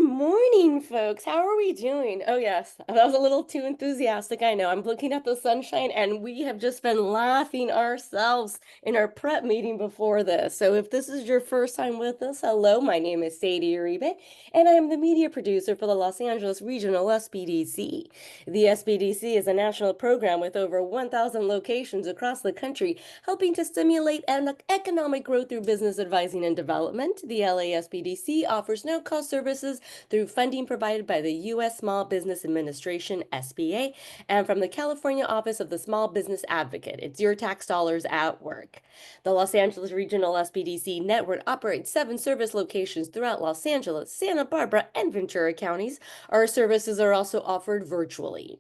morning, folks. How are we doing? Oh, yes, that was a little too enthusiastic. I know. I'm looking at the sunshine, and we have just been laughing ourselves in our prep meeting before this. So, if this is your first time with us, hello, my name is Sadie Uribe, and I am the media producer for the Los Angeles Regional SBDC. The SBDC is a national program with over 1,000 locations across the country, helping to stimulate economic growth through business advising and development. The LASBDC offers no-cost services through funding provided by the U.S. Small Business Administration, SBA, and from the California Office of the Small Business Advocate. It's your tax dollars at work. The Los Angeles Regional SBDC network operates 7 service locations throughout Los Angeles, Santa Barbara, and Ventura counties. Our services are also offered virtually.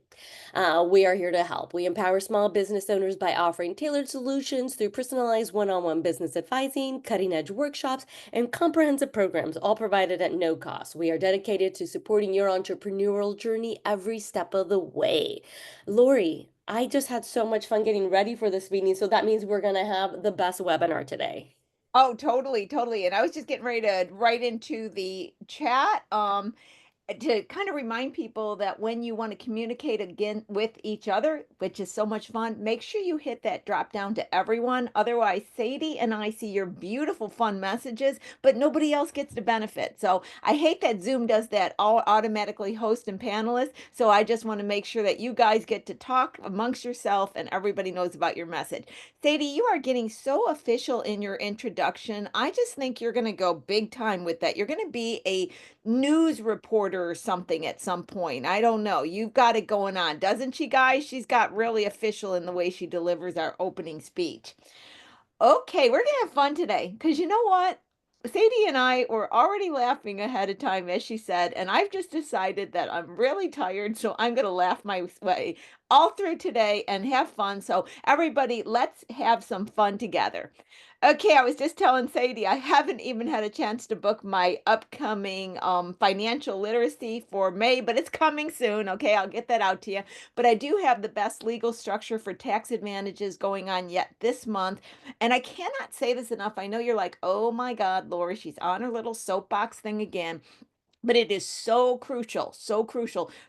We are here to help. We empower small business owners by offering tailored solutions through personalized one-on-one business advising, cutting-edge workshops, and comprehensive programs, all provided at no cost. We are dedicated to supporting your entrepreneurial journey every step of the way. Lori, I just had so much fun getting ready for this meeting, so that means we're going to have the best webinar today. Oh, totally, totally. And I was just getting ready to write into the chat. To kind of remind people that when you want to communicate again with each other, which is so much fun, make sure you hit that drop down to everyone. Otherwise, Sadie and I see your beautiful, fun messages, but nobody else gets the benefit. So I hate that Zoom does that all automatically host and panelists. So I just want to make sure that you guys get to talk amongst yourself and everybody knows about your message. Sadie, you are getting so official in your introduction. I just think you're going to go big time with that. You're going to be a news reporter or something at some point. I don't know. You've got it going on, doesn't she, guys? She's got really official in the way she delivers our opening speech. Okay, we're gonna have fun today because you know what? Sadie and I were already laughing ahead of time, as she said, and I've just decided that I'm really tired, so I'm gonna laugh my way all through today and have fun. So, everybody, let's have some fun together. Okay, I was just telling Sadie I haven't even had a chance to book my upcoming financial literacy for May, but it's coming soon. Okay, I'll get that out to you. But I do have the best legal structure for tax advantages going on yet this month. And I cannot say this enough. I know you're like, oh my God, Lori, she's on her little soapbox thing again. But it is so crucial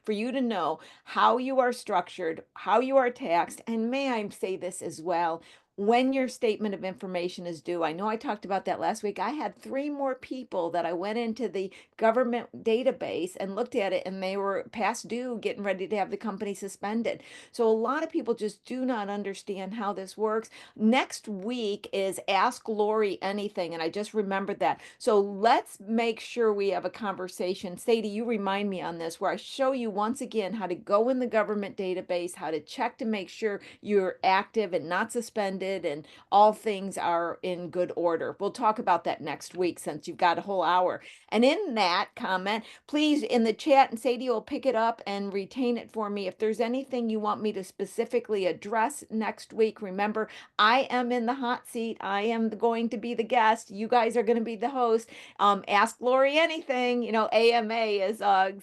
for you to know how you are structured, how you are taxed. And may I say this as well, when your statement of information is due. I know I talked about that last week. I had 3 more people that I went into the government database and looked at it, and they were past due, getting ready to have the company suspended. So a lot of people just do not understand how this works. Next week is Ask Lori Anything, and I just remembered that. So let's make sure we have a conversation. Sadie, you remind me on this, where I show you once again how to go in the government database, how to check to make sure you're active and not suspended and all things are in good order. We'll talk about that next week since you've got a whole hour. And in that comment, please in the chat, and Sadie will pick it up and retain it for me. If there's anything you want me to specifically address next week, remember, I am in the hot seat. I am going to be the guest. You guys are going to be the host. Ask Lori anything, AMA as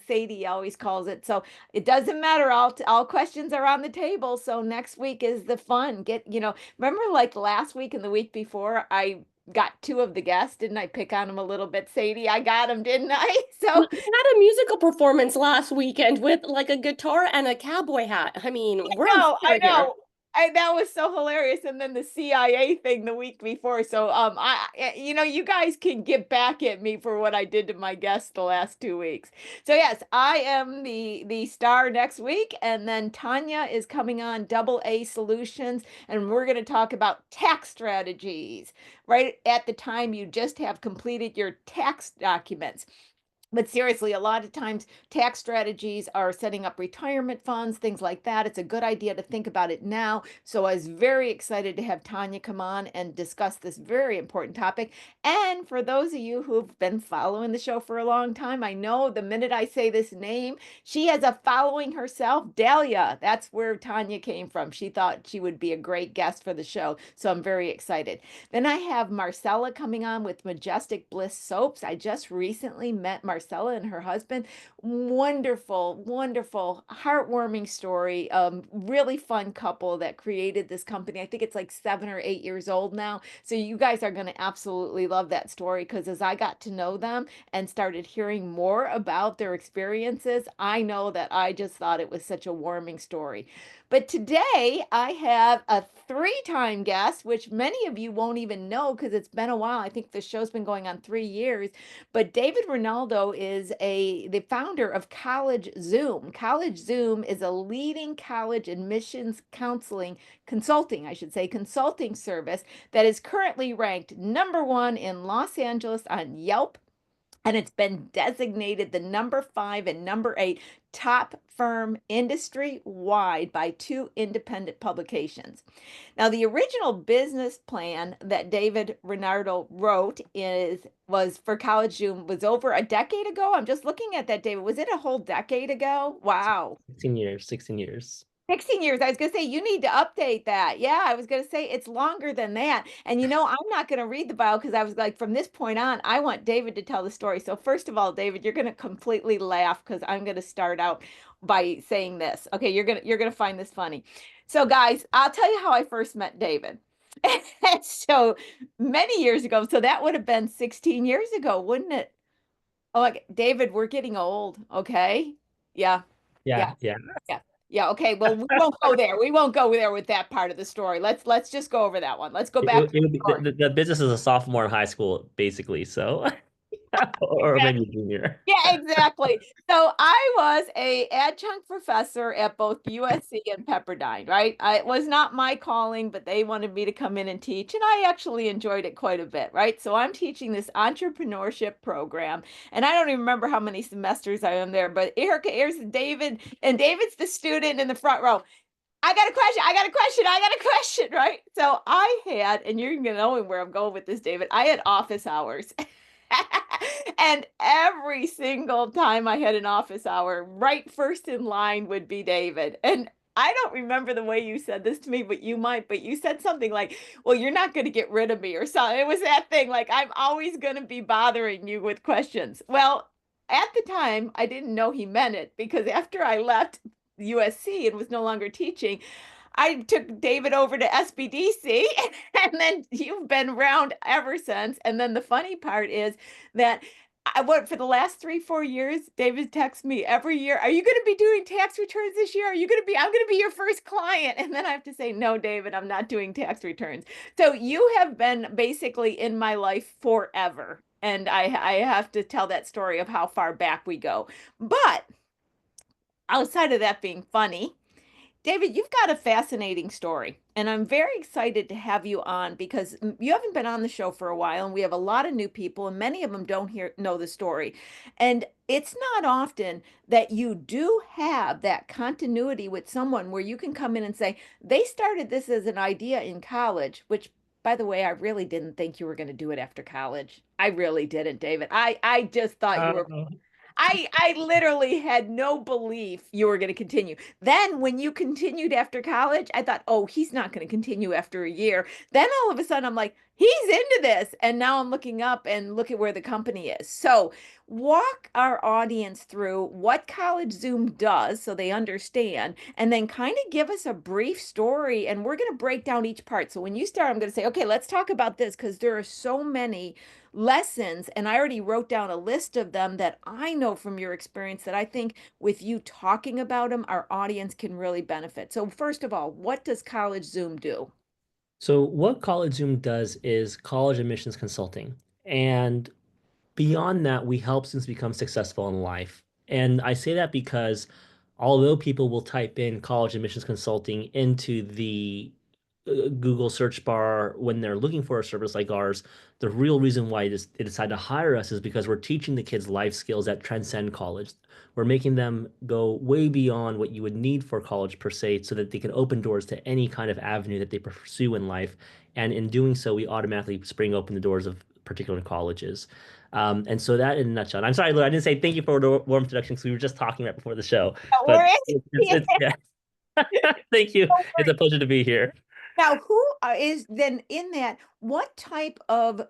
Sadie always calls it. So it doesn't matter. All questions are on the table. So next week is the fun. Remember like last week and the week before, I got 2 of the guests. Didn't I pick on them a little bit, Sadie? I got them, didn't I? We So had a musical performance last weekend with like a guitar and a cowboy hat. I mean, we're on I fire here. know. That was so hilarious. And then the CIA thing the week before. So you guys can get back at me for what I did to my guests the last 2 weeks. So yes, I am the star next week. And then Tanya is coming on Double A Solutions, and we're going to talk about tax strategies right at the time you just have completed your tax documents. But seriously, a lot of times tax strategies are setting up retirement funds, things like that. It's a good idea to think about it now. So I was very excited to have Tanya come on and discuss this very important topic. And for those of you who've been following the show for a long time, I know the minute I say this name, she has a following herself, Dahlia. That's where Tanya came from. She thought she would be a great guest for the show. So I'm very excited. Then I have Marcella coming on with Majestic Bliss Soaps. I just recently met Marcella Marcella and her husband. Wonderful, wonderful, heartwarming story. Really fun couple that created this company. I think it's like 7 or 8 years old now. So you guys are going to absolutely love that story because as I got to know them and started hearing more about their experiences, I know that I just thought it was such a warming story. But today I have a three-time guest, which many of you won't even know because it's been a while. I think the show's been going on 3 years. But David Reynaldo is the founder of College Zoom. College Zoom is a leading college admissions consulting, I should say, consulting service that is currently ranked #1 in Los Angeles on Yelp, and it's been designated the #5 and #8 top firm industry wide by two independent publications. Now, the original business plan that David Reynaldo wrote was for College Zoom was over a decade ago. I'm just looking at that, David. Was it a whole decade ago? Wow. 16 years, 16 years. 16 years. I was going to say, you need to update that. Yeah, I was going to say it's longer than that. And I'm not going to read the bio because I was like, from this point on, I want David to tell the story. So, first of all, David, you're going to completely laugh because I'm going to start out by saying this. Okay, you're going to find this funny. So, guys, I'll tell you how I first met David. So many years ago. So that would have been 16 years ago, wouldn't it? Oh, like, David, we're getting old. Okay. Yeah. Yeah. Yeah, yeah. Yeah. Yeah. Okay. Well, we won't go there. We won't go there with that part of the story. Let's just go over that one. Let's go back to It the would be, story. the business is a sophomore in high school, basically. So, or maybe a junior. Yeah, exactly. So I was a adjunct professor at both USC and Pepperdine, right? It was not my calling, but they wanted me to come in and teach, and I actually enjoyed it quite a bit, right? So I'm teaching this entrepreneurship program, and I don't even remember how many semesters I am there, but here's David, and David's the student in the front row. I got a question. I got a question. I got a question, right? So I had, and you're gonna know where I'm going with this, David. I had office hours. And every single time I had an office hour, right first in line would be David. And I don't remember the way you said this to me, but you might. But you said something like, well, you're not going to get rid of me or something. It was that thing, like, I'm always going to be bothering you with questions. Well, at the time, I didn't know he meant it because after I left USC and was no longer teaching, I took David over to SBDC, and then you've been around ever since. And then the funny part is that I went for the last 3, 4 years. David texts me every year, "Are you going to be doing tax returns this year? I'm going to be your first client." And then I have to say, "No, David, I'm not doing tax returns." So you have been basically in my life forever. And I have to tell that story of how far back we go. But outside of that being funny, David, you've got a fascinating story, and I'm very excited to have you on because you haven't been on the show for a while, and we have a lot of new people, and many of them don't know the story. And it's not often that you do have that continuity with someone where you can come in and say, they started this as an idea in college, which, by the way, I really didn't think you were going to do it after college. I really didn't, David. I just thought you were Um, I literally had no belief you were going to continue. Then when you continued after college, I thought, oh, he's not going to continue after a year. Then all of a sudden I'm like, he's into this. And now I'm looking up and look at where the company is. So walk our audience through what College Zoom does so they understand, and then kind of give us a brief story. And we're going to break down each part. So when you start, I'm going to say, okay, let's talk about this because there are so many lessons, and I already wrote down a list of them that I know from your experience that I think with you talking about them, our audience can really benefit. So first of all, what does College Zoom do? so what College Zoom does is college admissions consulting. And beyond that, we help students become successful in life. And I say that because although people will type in college admissions consulting into the Google search bar when they're looking for a service like ours, the real reason why they decide to hire us is because we're teaching the kids life skills that transcend college. We're making them go way beyond what you would need for college per se, so that they can open doors to any kind of avenue that they pursue in life. And in doing so, we automatically spring open the doors of particular colleges. And so that in a nutshell. And I'm sorry, Lou, I didn't say thank you for the warm introduction because we were just talking right before the show. We're But yeah. Thank you. in. It's a pleasure to be here. Now, who is then in that? What type of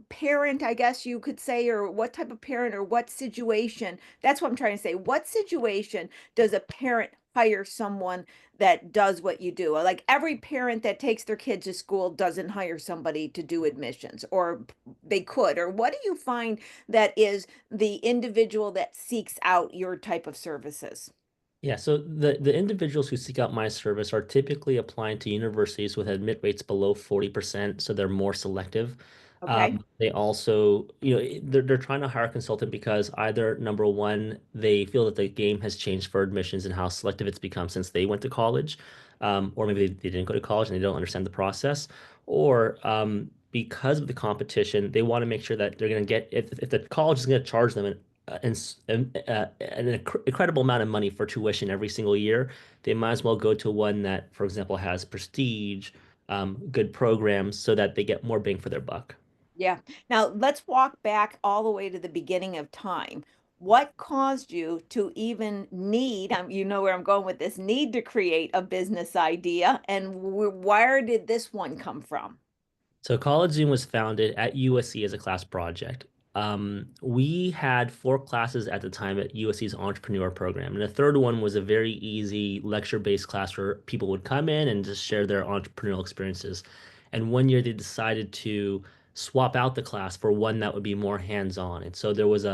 parent, I guess you could say, or what type of parent or what situation, that's what I'm trying to say. What situation does a parent hire someone that does what you do? Like every parent that takes their kids to school doesn't hire somebody to do admissions, or they could. Or what do you find that is the individual that seeks out your type of services? Yeah, so the individuals who seek out my service are typically applying to universities with admit rates below 40%, so they're more selective. Okay. They also, they're trying to hire a consultant because either number one, they feel that the game has changed for admissions and how selective it's become since they went to college, or maybe they didn't go to college and they don't understand the process, or because of the competition, they want to make sure that they're going to get if the college is going to charge them an incredible amount of money for tuition every single year, they might as well go to one that, for example, has prestige, good programs, so that they get more bang for their buck. Yeah. Now let's walk back all the way to the beginning of time. What caused you to even need, you know where I'm going with this, need to create a business idea, and where did this one come from? So College Zoom was founded at USC as a class project. We had four classes at the time at USC's entrepreneur program, and the third one was a very easy lecture-based class where people would come in and just share their entrepreneurial experiences. And one year they decided to swap out the class for one that would be more hands-on. And so there was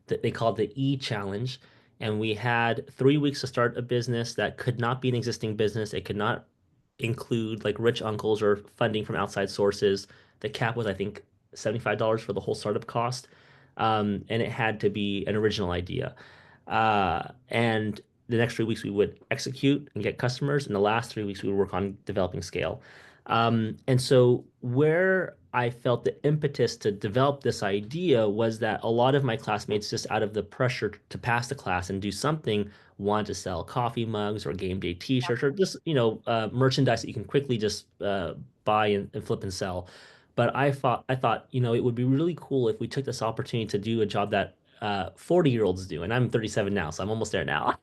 they called it the E Challenge, and we had 3 weeks to start a business that could not be an existing business. It could not include like rich uncles or funding from outside sources. The cap was, I think, $75 for the whole startup cost. And it had to be an original idea. And the next 3 weeks we would execute and get customers, and the last 3 weeks we would work on developing scale. And so where I felt the impetus to develop this idea was that a lot of my classmates, just out of the pressure to pass the class and do something, want to sell coffee mugs or game day t-shirts or just, merchandise that you can quickly just buy and flip and sell. But I thought, it would be really cool if we took this opportunity to do a job that 40-year-olds do. And I'm 37 now, so I'm almost there now.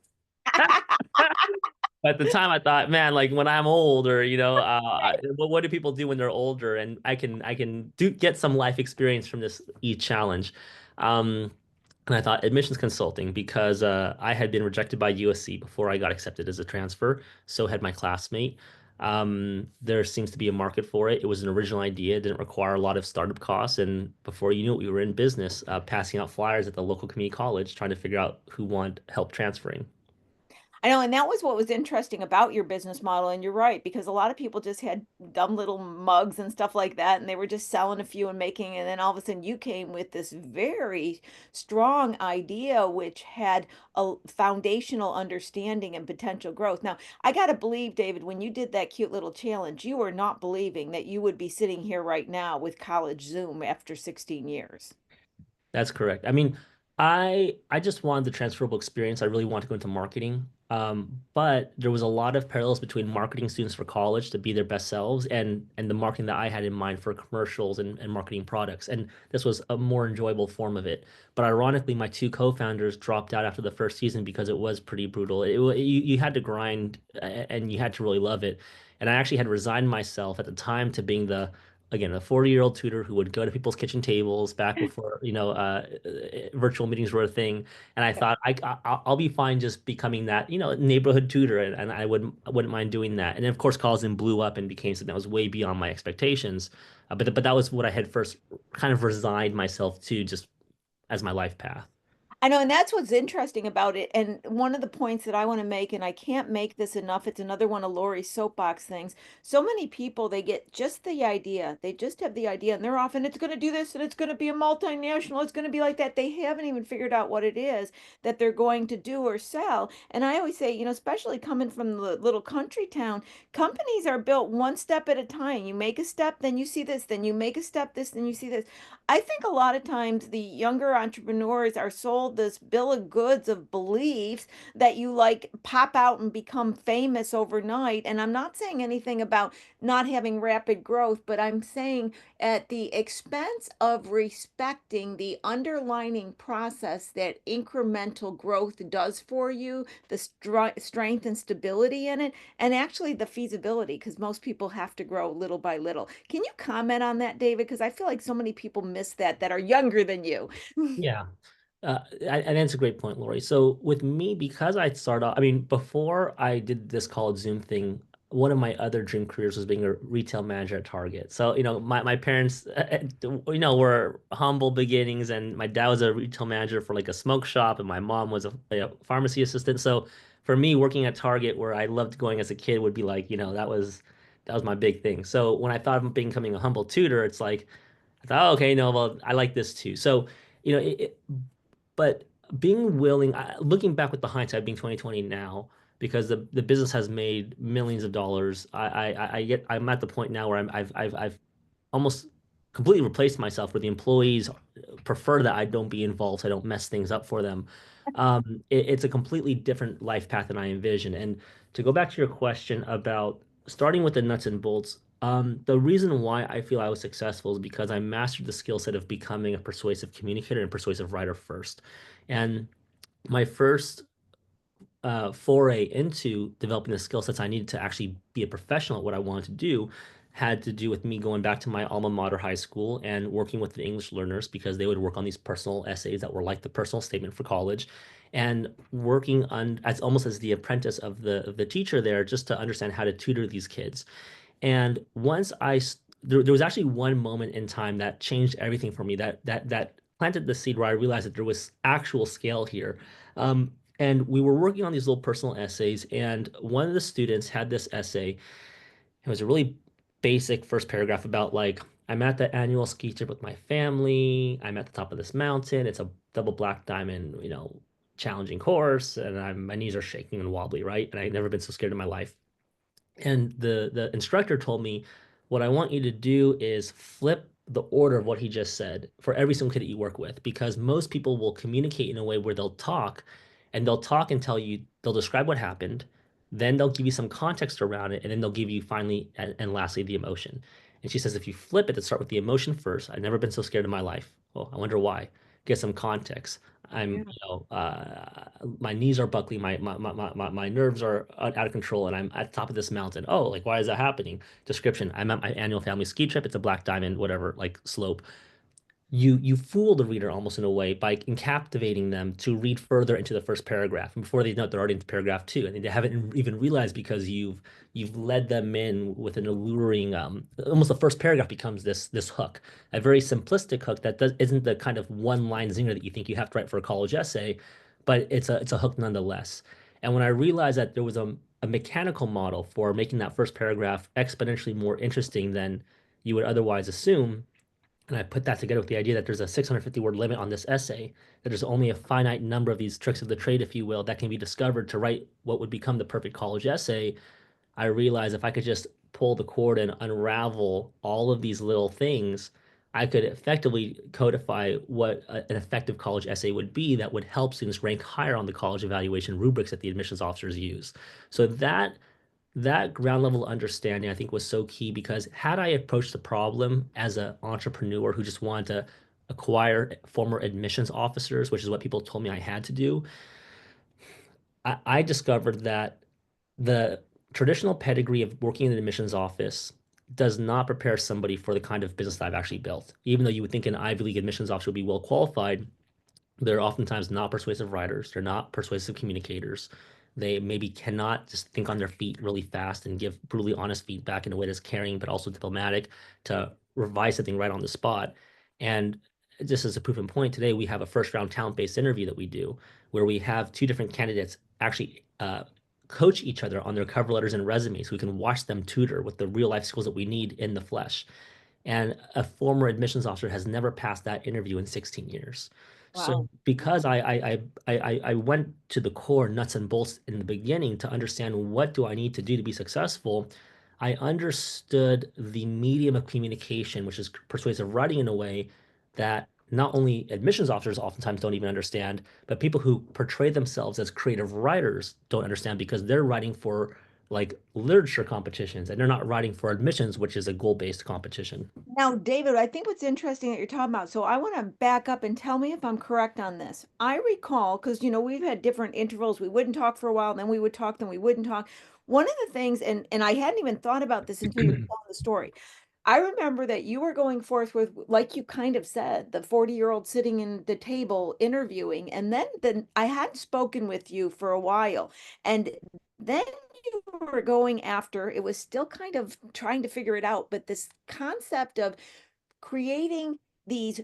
At the time, I thought, man, like when I'm old, or what do people do when they're older? And I can get some life experience from this challenge. Um, and I thought admissions consulting because I had been rejected by USC before I got accepted as a transfer. So had my classmate. There seems to be a market for it. It was an original idea. It didn't require a lot of startup costs. And before you knew it, we were in business, passing out flyers at the local community college, trying to figure out who wanted help transferring. I know, and that was what was interesting about your business model. And you're right, because a lot of people just had dumb little mugs and stuff like that, and they were just selling a few and making, and then all of a sudden you came with this very strong idea, which had a foundational understanding and potential growth. Now, I got to believe, David, when you did that cute little challenge, you were not believing that you would be sitting here right now with College Zoom after 16 years. That's correct. I mean, I just wanted the transferable experience. I really wanted to go into marketing. But there was a lot of parallels between marketing students for college to be their best selves and the marketing that I had in mind for commercials and marketing products. And this was a more enjoyable form of it. But ironically, my two co-founders dropped out after the first season because it was pretty brutal. You had to grind and you had to really love it. And I actually had resigned myself at the time to being again, a 40-year-old tutor who would go to people's kitchen tables back before, virtual meetings were a thing. And I thought I'll be fine just becoming that, neighborhood tutor, and I wouldn't mind doing that. And then of course, Callsyn blew up and became something that was way beyond my expectations. But that was what I had first kind of resigned myself to, just as my life path. I know, and that's what's interesting about it. And one of the points that I want to make, and I can't make this enough, it's another one of Lori's soapbox things. So many people, they get just the idea. They just have the idea, and they're off, and it's going to do this, and it's going to be a multinational, it's going to be like that. They haven't even figured out what it is that they're going to do or sell. And I always say, especially coming from the little country town, companies are built one step at a time. You make a step, then you see this, then you make a step, this, then you see this. I think a lot of times the younger entrepreneurs are sold this bill of goods of beliefs that you like pop out and become famous overnight. And I'm not saying anything about not having rapid growth, but I'm saying at the expense of respecting the underlining process that incremental growth does for you, the strength and stability in it, and actually the feasibility, because most people have to grow little by little. Can you comment on that, David? Because I feel like so many people miss that are younger than you. Yeah. And that's a great point, Lori. So with me, because I started off, I mean, before I did this college Zoom thing, one of my other dream careers was being a retail manager at Target. So, my parents, were humble beginnings, and my dad was a retail manager for like a smoke shop, and my mom was a pharmacy assistant. So for me, working at Target, where I loved going as a kid, would be like, that was my big thing. So when I thought of becoming a humble tutor, it's like, I thought, oh, okay, no, well, I like this too. So, but being willing, looking back with the hindsight being 2020 now, because the business has made millions of dollars. I'm at the point now where I've almost completely replaced myself, where the employees prefer that I don't be involved, so I don't mess things up for them. It's a completely different life path than I envisioned. And to go back to your question about starting with the nuts and bolts, the reason why I feel I was successful is because I mastered the skill set of becoming a persuasive communicator and persuasive writer first. And my first foray into developing the skill sets I needed to actually be a professional at what I wanted to do had to do with me going back to my alma mater high school and working with the English learners, because they would work on these personal essays that were like the personal statement for college, and working on as almost as the apprentice of the teacher there, just to understand how to tutor these kids. And there was actually one moment in time that changed everything for me, that planted the seed where I realized that there was actual scale here. And we were working on these little personal essays, and one of the students had this essay. It was a really basic first paragraph about, like, I'm at the annual ski trip with my family. I'm at the top of this mountain. It's a double black diamond, challenging course, and my knees are shaking and wobbly, right? And I've never been so scared in my life. And the instructor told me, what I want you to do is flip the order of what he just said for every single kid that you work with, because most people will communicate in a way where they'll talk and tell you, they'll describe what happened, then they'll give you some context around it, and then they'll give you finally and lastly the emotion. And she says, if you flip it to start with the emotion first, I've never been so scared in my life. Well, I wonder why. Get some context. Yeah. My knees are buckling, my nerves are out of control, and I'm at the top of this mountain. Oh, like, why is that happening? Description: I'm at my annual family ski trip. It's a black diamond, whatever, like, slope. You fool the reader almost in a way by captivating them to read further into the first paragraph, and before they know it, they're already into paragraph two, and they haven't even realized, because you've led them in with an alluring, almost the first paragraph becomes this hook, a very simplistic hook that isn't the kind of one line zinger that you think you have to write for a college essay, but it's a hook nonetheless. And when I realized that there was a mechanical model for making that first paragraph exponentially more interesting than you would otherwise assume, and I put that together with the idea that there's a 650 word limit on this essay, that there's only a finite number of these tricks of the trade, if you will, that can be discovered to write what would become the perfect college essay. I realized if I could just pull the cord and unravel all of these little things, I could effectively codify what an effective college essay would be that would help students rank higher on the college evaluation rubrics that the admissions officers use. So that ground level understanding, I think, was so key, because had I approached the problem as an entrepreneur who just wanted to acquire former admissions officers, which is what people told me I had to do, I discovered that the traditional pedigree of working in an admissions office does not prepare somebody for the kind of business that I've actually built. Even though you would think an Ivy League admissions officer would be well qualified, they're oftentimes not persuasive writers. They're not persuasive communicators. They maybe cannot just think on their feet really fast and give brutally honest feedback in a way that's caring but also diplomatic to revise something right on the spot. And just as a proof in point, today we have a first round talent-based interview that we do, where we have two different candidates actually coach each other on their cover letters and resumes, so we can watch them tutor with the real life skills that we need in the flesh. And a former admissions officer has never passed that interview in 16 years. So Wow. because I went to the core nuts and bolts in the beginning to understand what do I need to do to be successful, I understood the medium of communication, which is persuasive writing, in a way that not only admissions officers oftentimes don't even understand, but people who portray themselves as creative writers don't understand, because they're writing for like literature competitions and they're not writing for admissions, which is a goal-based competition. Now, David, I think what's interesting that you're talking about, so I want to back up and tell me if I'm correct on this. I recall, because we've had different intervals. We wouldn't talk for a while, then we would talk, then we wouldn't talk. One of the things, and I hadn't even thought about this until you were telling the story. I remember that you were going forth with, like you kind of said, the 40-year-old sitting in the table interviewing, and then I hadn't spoken with you for a while, and then you were going after, it was still kind of trying to figure it out, but this concept of creating these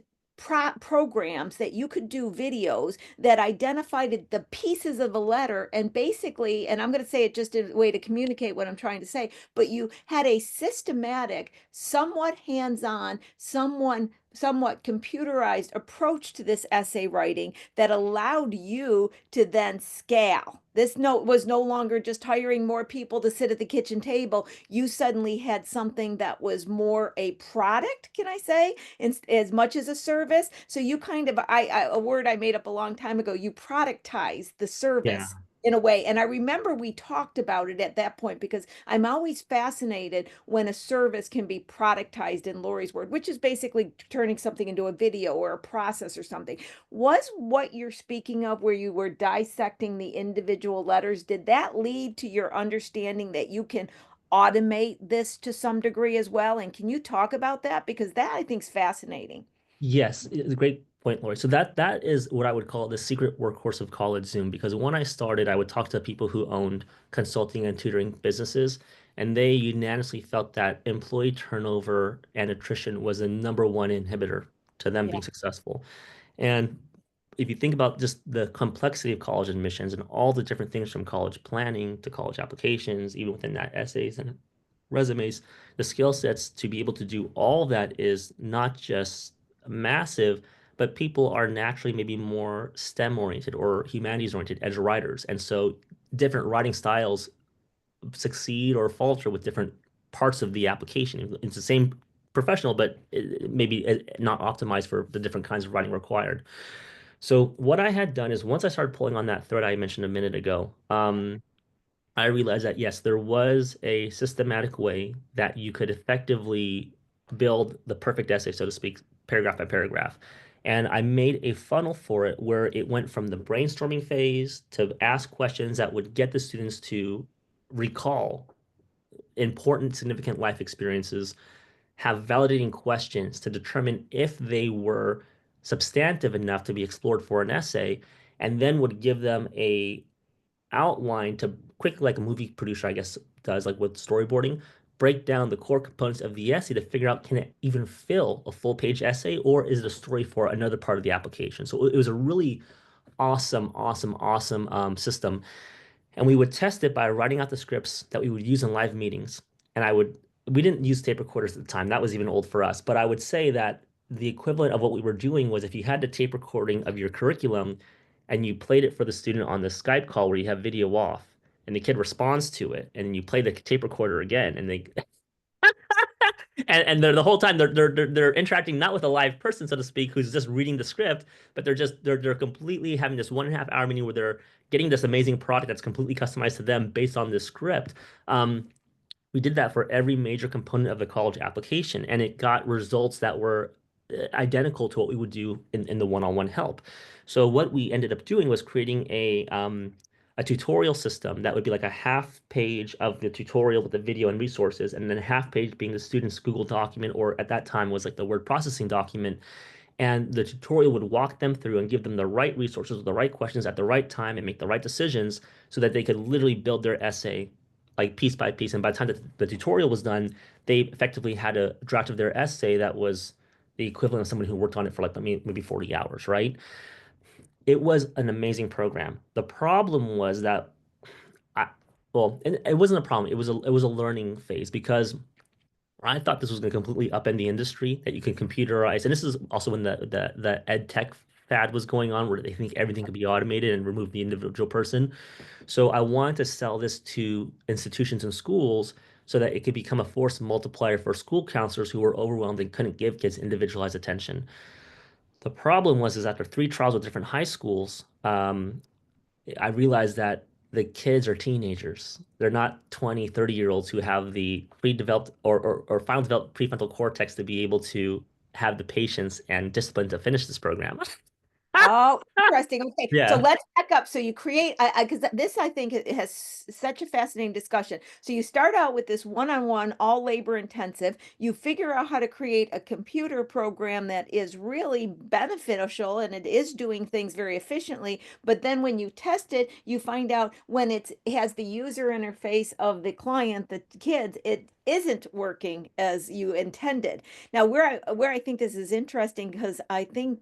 programs that you could do videos that identified the pieces of a letter and basically, and I'm going to say it just a way to communicate what I'm trying to say, but you had a systematic, somewhat hands-on, somewhat computerized approach to this essay writing that allowed you to then scale. This note was no longer just hiring more people to sit at the kitchen table. You suddenly had something that was more a product, can I say, as much as a service. So you kind of, a word I made up a long time ago, you productize the Yeah. service in a way. And I remember we talked about it at that point because I'm always fascinated when a service can be productized in Lori's word, which is basically turning something into a video or a process or something. Was what you're speaking of, where you were dissecting the individual letters, did that lead to your understanding that you can automate this to some degree as well? And can you talk about that? Because that I think is fascinating. Yes, it's a great point, Lori. So that is what I would call the secret workhorse of college Zoom, because when I started, I would talk to people who owned consulting and tutoring businesses, and they unanimously felt that employee turnover and attrition was the number one inhibitor to them Yeah. being successful. And if you think about just the complexity of college admissions and all the different things from college planning to college applications, even within that essays and resumes, the skill sets to be able to do all that is not just massive, but people are naturally maybe more STEM oriented or humanities oriented as writers. And so different writing styles succeed or falter with different parts of the application. It's the same professional, but maybe not optimized for the different kinds of writing required. So what I had done is once I started pulling on that thread I mentioned a minute ago, I realized that yes, there was a systematic way that you could effectively build the perfect essay, so to speak, paragraph by paragraph. And I made a funnel for it where it went from the brainstorming phase to ask questions that would get the students to recall important, significant life experiences, have validating questions to determine if they were substantive enough to be explored for an essay, and then would give them a outline to quickly, like a movie producer, I guess, does, like with storyboarding, break down the core components of the essay to figure out can it even fill a full page essay or is it a story for another part of the application. So it was a really awesome system. And we would test it by writing out the scripts that we would use in live meetings. And we didn't use tape recorders at the time. That was even old for us. But I would say that the equivalent of what we were doing was if you had the tape recording of your curriculum and you played it for the student on the Skype call where you have video off and the kid responds to it, and then you play the tape recorder again and they and they're the whole time they're interacting not with a live person, so to speak, who's just reading the script, but they're completely having this 1.5 hour meeting where they're getting this amazing product that's completely customized to them based on this script. We did that for every major component of the college application, and it got results that were identical to what we would do in the one-on-one help. So what we ended up doing was creating a tutorial system that would be like a half page of the tutorial with the video and resources, and then a half page being the student's Google document, or at that time was like the word processing document. And the tutorial would walk them through and give them the right resources with the right questions at the right time and make the right decisions so that they could literally build their essay like piece by piece. And by the time that the tutorial was done, they effectively had a draft of their essay that was the equivalent of someone who worked on it for like maybe 40 hours, right? It was an amazing program. The problem was that I, well, it wasn't a problem. It was a learning phase because I thought this was going to completely upend the industry that you can computerize. And this is also when the ed tech fad was going on, where they think everything could be automated and remove the individual person. So I wanted to sell this to institutions and schools so that it could become a force multiplier for school counselors who were overwhelmed and couldn't give kids individualized attention. The problem was is after 3 trials with different high schools, I realized that the kids are teenagers. They're not 20, 30-year-olds who have the pre-developed or final developed prefrontal cortex to be able to have the patience and discipline to finish this program. Oh, interesting. Okay, so Yeah. let's back up. So you create, because this I think it has such a fascinating discussion. So you start out with this one-on-one, all labor intensive. You figure out how to create a computer program that is really beneficial and it is doing things very efficiently. But then when you test it, you find out when it has the user interface of the client, the kids, it isn't working as you intended. Now, where I think this is interesting because I think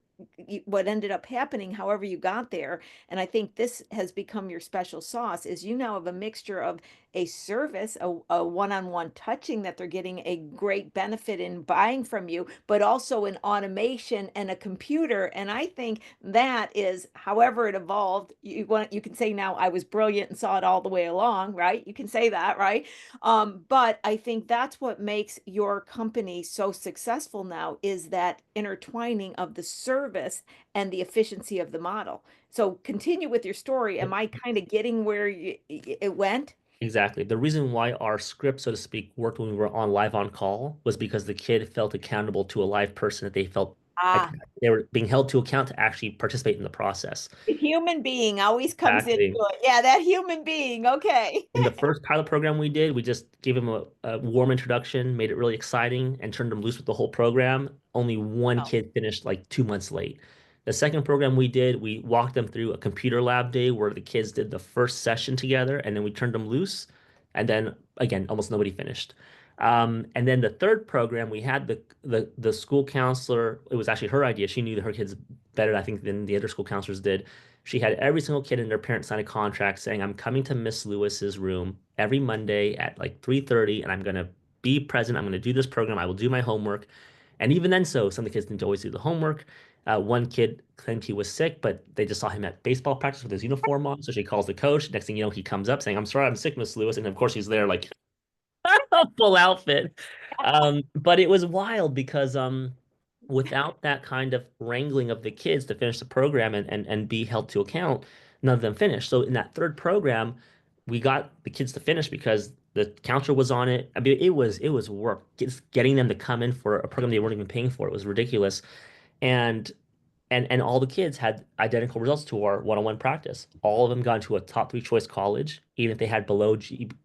what ended up happening, however you got there, and I think this has become your special sauce, is you now have a mixture of a service, a one-on-one touching that they're getting a great benefit in buying from you, but also an automation and a computer. And I think that is, however it evolved, you can say now I was brilliant and saw it all the way along, right? You can say that, right? But I think that's what makes your company so successful now is that intertwining of the service and the efficiency of the model. So continue with your story. Am I kind of getting where it went? Exactly. The reason why our script, so to speak, worked when we were on live on call was because the kid felt accountable to a live person that they felt like Ah, they were being held to account to actually participate in the process. the human being always comes into Exactly. it. Yeah, that human being. Okay. In the first pilot program we did, we just gave him a warm introduction, made it really exciting, and turned him loose with the whole program. Only one Oh, kid finished like 2 months late. The second program we did, we walked them through a computer lab day where the kids did the first session together, and then we turned them loose. And then again, almost nobody finished. And then the third program, we had the school counselor. It was actually her idea. She knew her kids better, I think, than the other school counselors did. She had every single kid and their parents sign a contract saying, I'm coming to Miss Lewis's room every Monday at like 3:30 and I'm going to be present. I'm going to do this program. I will do my homework. And even then, so some of the kids didn't always do the homework. One kid claimed he was sick, but they just saw him at baseball practice with his uniform on. So she calls the coach. Next thing you know, he comes up saying, I'm sorry, I'm sick, Miss Lewis. And of course, he's there like full outfit. But it was wild because without that kind of wrangling of the kids to finish the program and be held to account, none of them finished. So in that third program, we got the kids to finish because the counselor was on it. I mean, it was work. Just getting them to come in for a program they weren't even paying for. It was ridiculous. And and all the kids had identical results to our one-on-one practice. All of them got into a top three choice college, even if they had below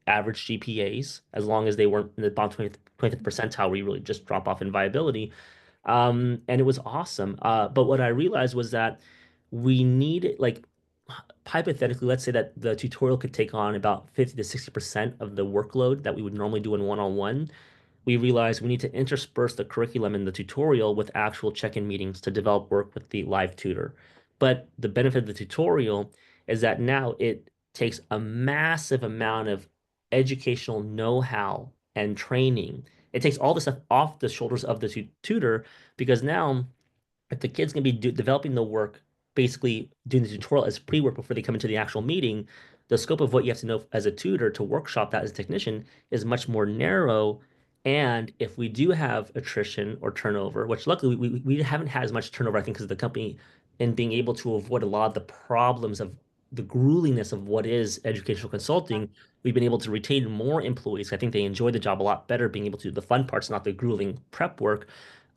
average GPAs, as long as they weren't in the bottom 25th percentile where you really just drop off in viability. And it was awesome. But what I realized was that we needed, like, hypothetically, let's say that the tutorial could take on about 50 to 60% of the workload that we would normally do in one-on-one. We realized we need to intersperse the curriculum in the tutorial with actual check-in meetings to develop work with the live tutor. But the benefit of the tutorial is that now it takes a massive amount of educational know-how and training. It takes all the stuff off the shoulders of the tutor because now if the kid's going to be developing the work, basically doing the tutorial as pre-work before they come into the actual meeting, the scope of what you have to know as a tutor to workshop that as a technician is much more narrow. And if we do have attrition or turnover, which luckily we haven't had as much turnover, I think, because of the company and being able to avoid a lot of the problems of the grueliness of what is educational consulting, we've been able to retain more employees. I think they enjoy the job a lot better, being able to do the fun parts, not the grueling prep work.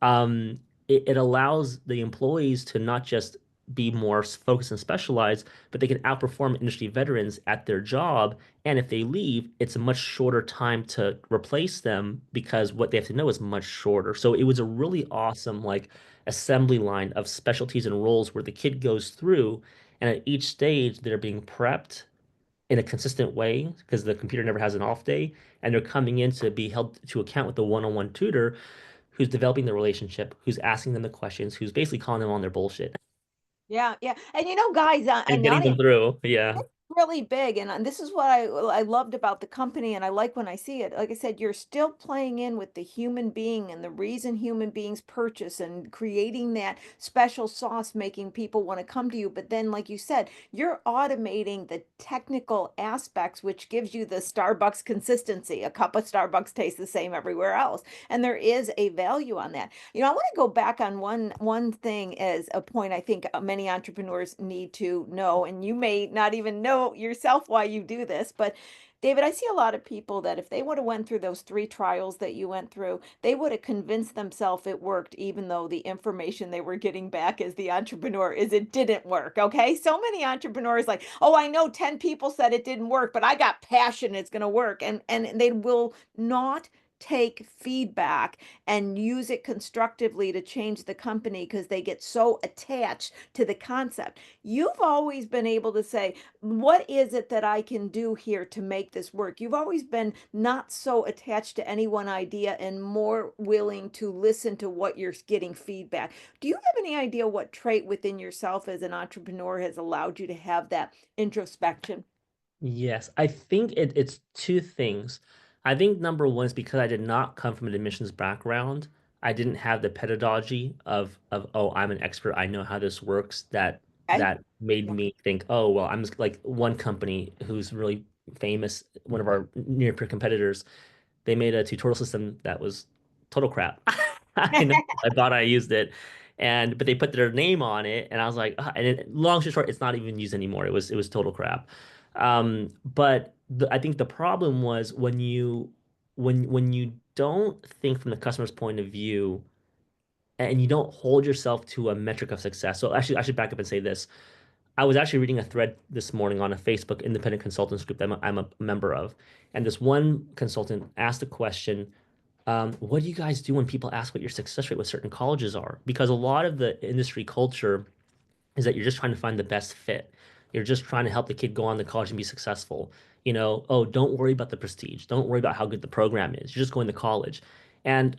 It allows the employees to not just be more focused and specialized, but they can outperform industry veterans at their job. And if they leave, it's a much shorter time to replace them because what they have to know is much shorter. So it was a really awesome, like, assembly line of specialties and roles where the kid goes through, and at each stage, they're being prepped in a consistent way because the computer never has an off day, and they're coming in to be held to account with the one-on-one tutor who's developing the relationship, who's asking them the questions, who's basically calling them on their bullshit yeah, yeah. And guys, and and the getting them audience, through. Yeah. really big, and this is what I loved about the company, and I like when I see it. Like I said, you're still playing in with the human being and the reason human beings purchase and creating that special sauce, making people want to come to you. But then, like you said, you're automating the technical aspects, which gives you the Starbucks consistency. A cup of Starbucks tastes the same everywhere else, and there is a value on that. I want to go back on one thing as a point I think many entrepreneurs need to know, and you may not even know yourself why you do this, but David, I see a lot of people that if they would have went through those 3 trials that you went through, they would have convinced themselves it worked, even though the information they were getting back as the entrepreneur is it didn't work. Okay. So many entrepreneurs like, oh, I know 10 people said it didn't work, but I got passion, it's gonna work. And they will not take feedback and use it constructively to change the company because they get so attached to the concept. You've always been able to say, what is it that I can do here to make this work? You've always been not so attached to any one idea and more willing to listen to what you're getting feedback. Do you have any idea what trait within yourself as an entrepreneur has allowed you to have that introspection? Yes, I think it's two things. I think number one is because I did not come from an admissions background. I didn't have the pedagogy of oh, I'm an expert. I know how this works. Okay. That made me think, oh, well, I'm just like one company who's really famous, one of our near peer competitors. They made a tutorial system that was total crap. I know. I thought I used it, but they put their name on it, and I was like, long story short, it's not even used anymore. It was total crap. But I think the problem was when you don't think from the customer's point of view and you don't hold yourself to a metric of success. So actually, I should back up and say this. I was actually reading a thread this morning on a Facebook independent consultants group that I'm a member of, and this one consultant asked a question, what do you guys do when people ask what your success rate with certain colleges are? Because a lot of the industry culture is that you're just trying to find the best fit. You're just trying to help the kid go on to college and be successful. Oh, don't worry about the prestige. Don't worry about how good the program is. You're just going to college. And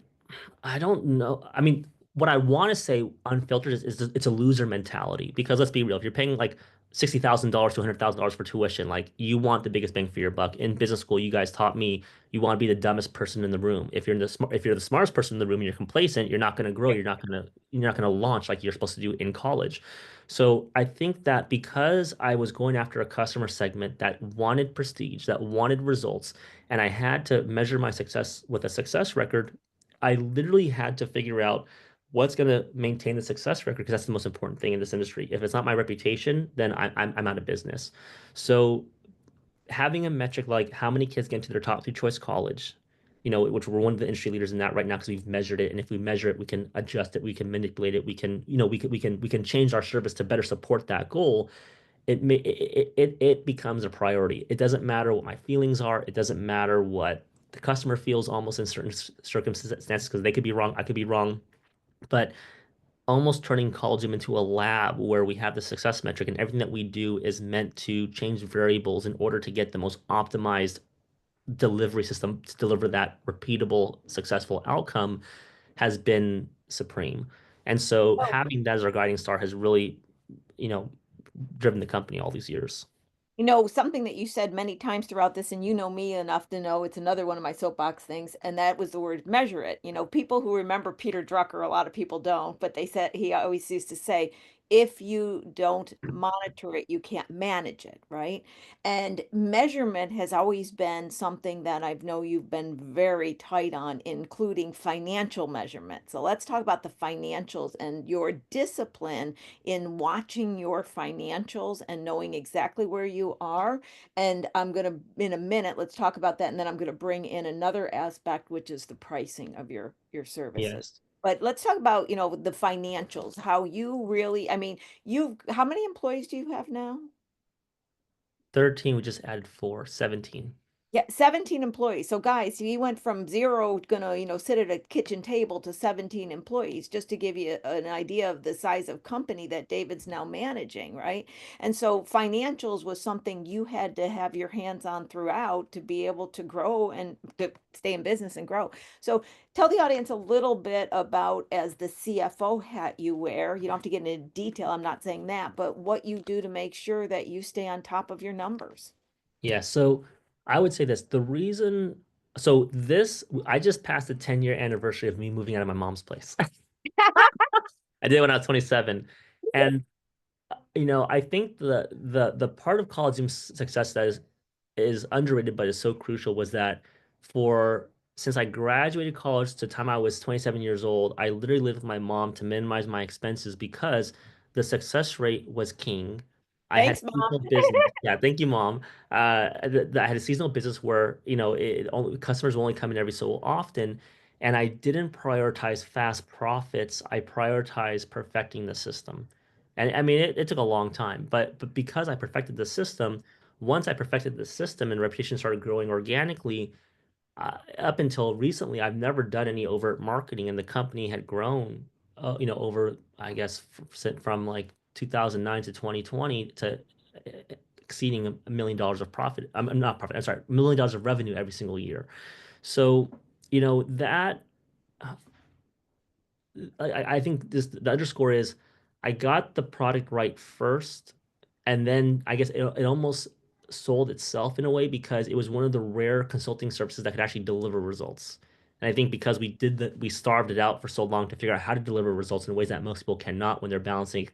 I don't know. I mean, what I want to say unfiltered is it's a loser mentality because let's be real. If you're paying like $60,000 to $100,000 for tuition, like you want the biggest bang for your buck. In business school, you guys taught me you want to be the dumbest person in the room. If you're the smartest person in the room and you're complacent, you're not going to grow. You're not going to launch like you're supposed to do in college. So I think that because I was going after a customer segment that wanted prestige, that wanted results, and I had to measure my success with a success record, I literally had to figure out what's going to maintain the success record because that's the most important thing in this industry. If it's not my reputation, then I'm out of business. So having a metric like how many kids get into their top 3 choice college, which we're one of the industry leaders in that right now because we've measured it, and if we measure it, we can adjust it, we can manipulate it, we can change our service to better support that goal. It becomes a priority. It doesn't matter what my feelings are. It doesn't matter what the customer feels almost in certain circumstances because they could be wrong. I could be wrong. But almost turning College into a lab where we have the success metric and everything that we do is meant to change variables in order to get the most optimized delivery system to deliver that repeatable, successful outcome has been supreme. And so having that as our guiding star has really, you know, driven the company all these years. Something that you said many times throughout this, and you know me enough to know it's another one of my soapbox things, and that was the word measure it. People who remember Peter Drucker, a lot of people don't, but they said he always used to say, if you don't monitor it, you can't manage it, right? And measurement has always been something that I know you've been very tight on, including financial measurement. So let's talk about the financials and your discipline in watching your financials and knowing exactly where you are. And I'm going to, in a minute, let's talk about that. And then I'm going to bring in another aspect, which is the pricing of your services. Yes. But let's talk about, the financials, how you really, I mean, how many employees do you have now? 13, we just added 4, 17. Yeah, 17 employees. So guys, he went from zero gonna, sit at a kitchen table to 17 employees, just to give you an idea of the size of company that David's now managing, right? And so financials was something you had to have your hands on throughout to be able to grow and to stay in business and grow. So tell the audience a little bit about as the CFO hat you wear. You don't have to get into detail, I'm not saying that, but what you do to make sure that you stay on top of your numbers. Yeah, so I would say this. I just passed the 10-year anniversary of me moving out of my mom's place. I did it when I was 27. And I think the part of college success that is underrated but is so crucial was that for since I graduated college to the time I was 27 years old, I literally lived with my mom to minimize my expenses because the success rate was king. I had Thanks, a Mom. seasonal business. Yeah, thank you, Mom. I had a seasonal business where, customers will only come in every so often, and I didn't prioritize fast profits. I prioritized perfecting the system. And I mean, it took a long time, but because I perfected the system, once I perfected the system and reputation started growing organically, up until recently, I've never done any overt marketing, and the company had grown, over, I guess, from like 2009 to 2020 to exceeding $1 million of profit. I'm not profit. I'm sorry, $1 million of revenue every single year. So, that I think the underscore is I got the product right first, and then I guess it almost sold itself in a way because it was one of the rare consulting services that could actually deliver results. And I think because we starved it out for so long to figure out how to deliver results in ways that most people cannot when they're balancing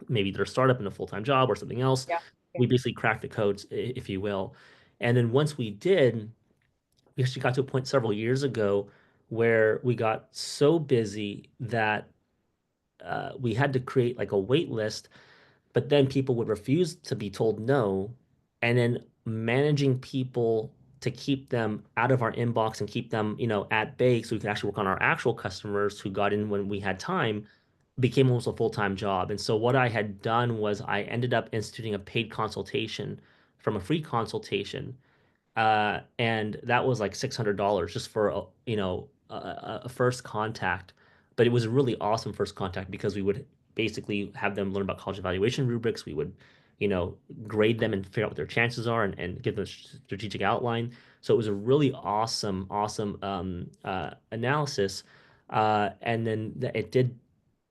maybe their startup and a full-time job or something else, Yeah. we basically cracked the codes, if you will. And then once we did, we actually got to a point several years ago where we got so busy that we had to create like a wait list, but then people would refuse to be told no. And then managing people to keep them out of our inbox and keep them, at bay so we could actually work on our actual customers who got in when we had time became almost a full-time job. And so what I had done was I ended up instituting a paid consultation from a free consultation, and that was like $600 just for a first contact. But it was a really awesome first contact because we would basically have them learn about college evaluation rubrics. We would, grade them and figure out what their chances are and give them a strategic outline. So it was a really awesome analysis. And then it did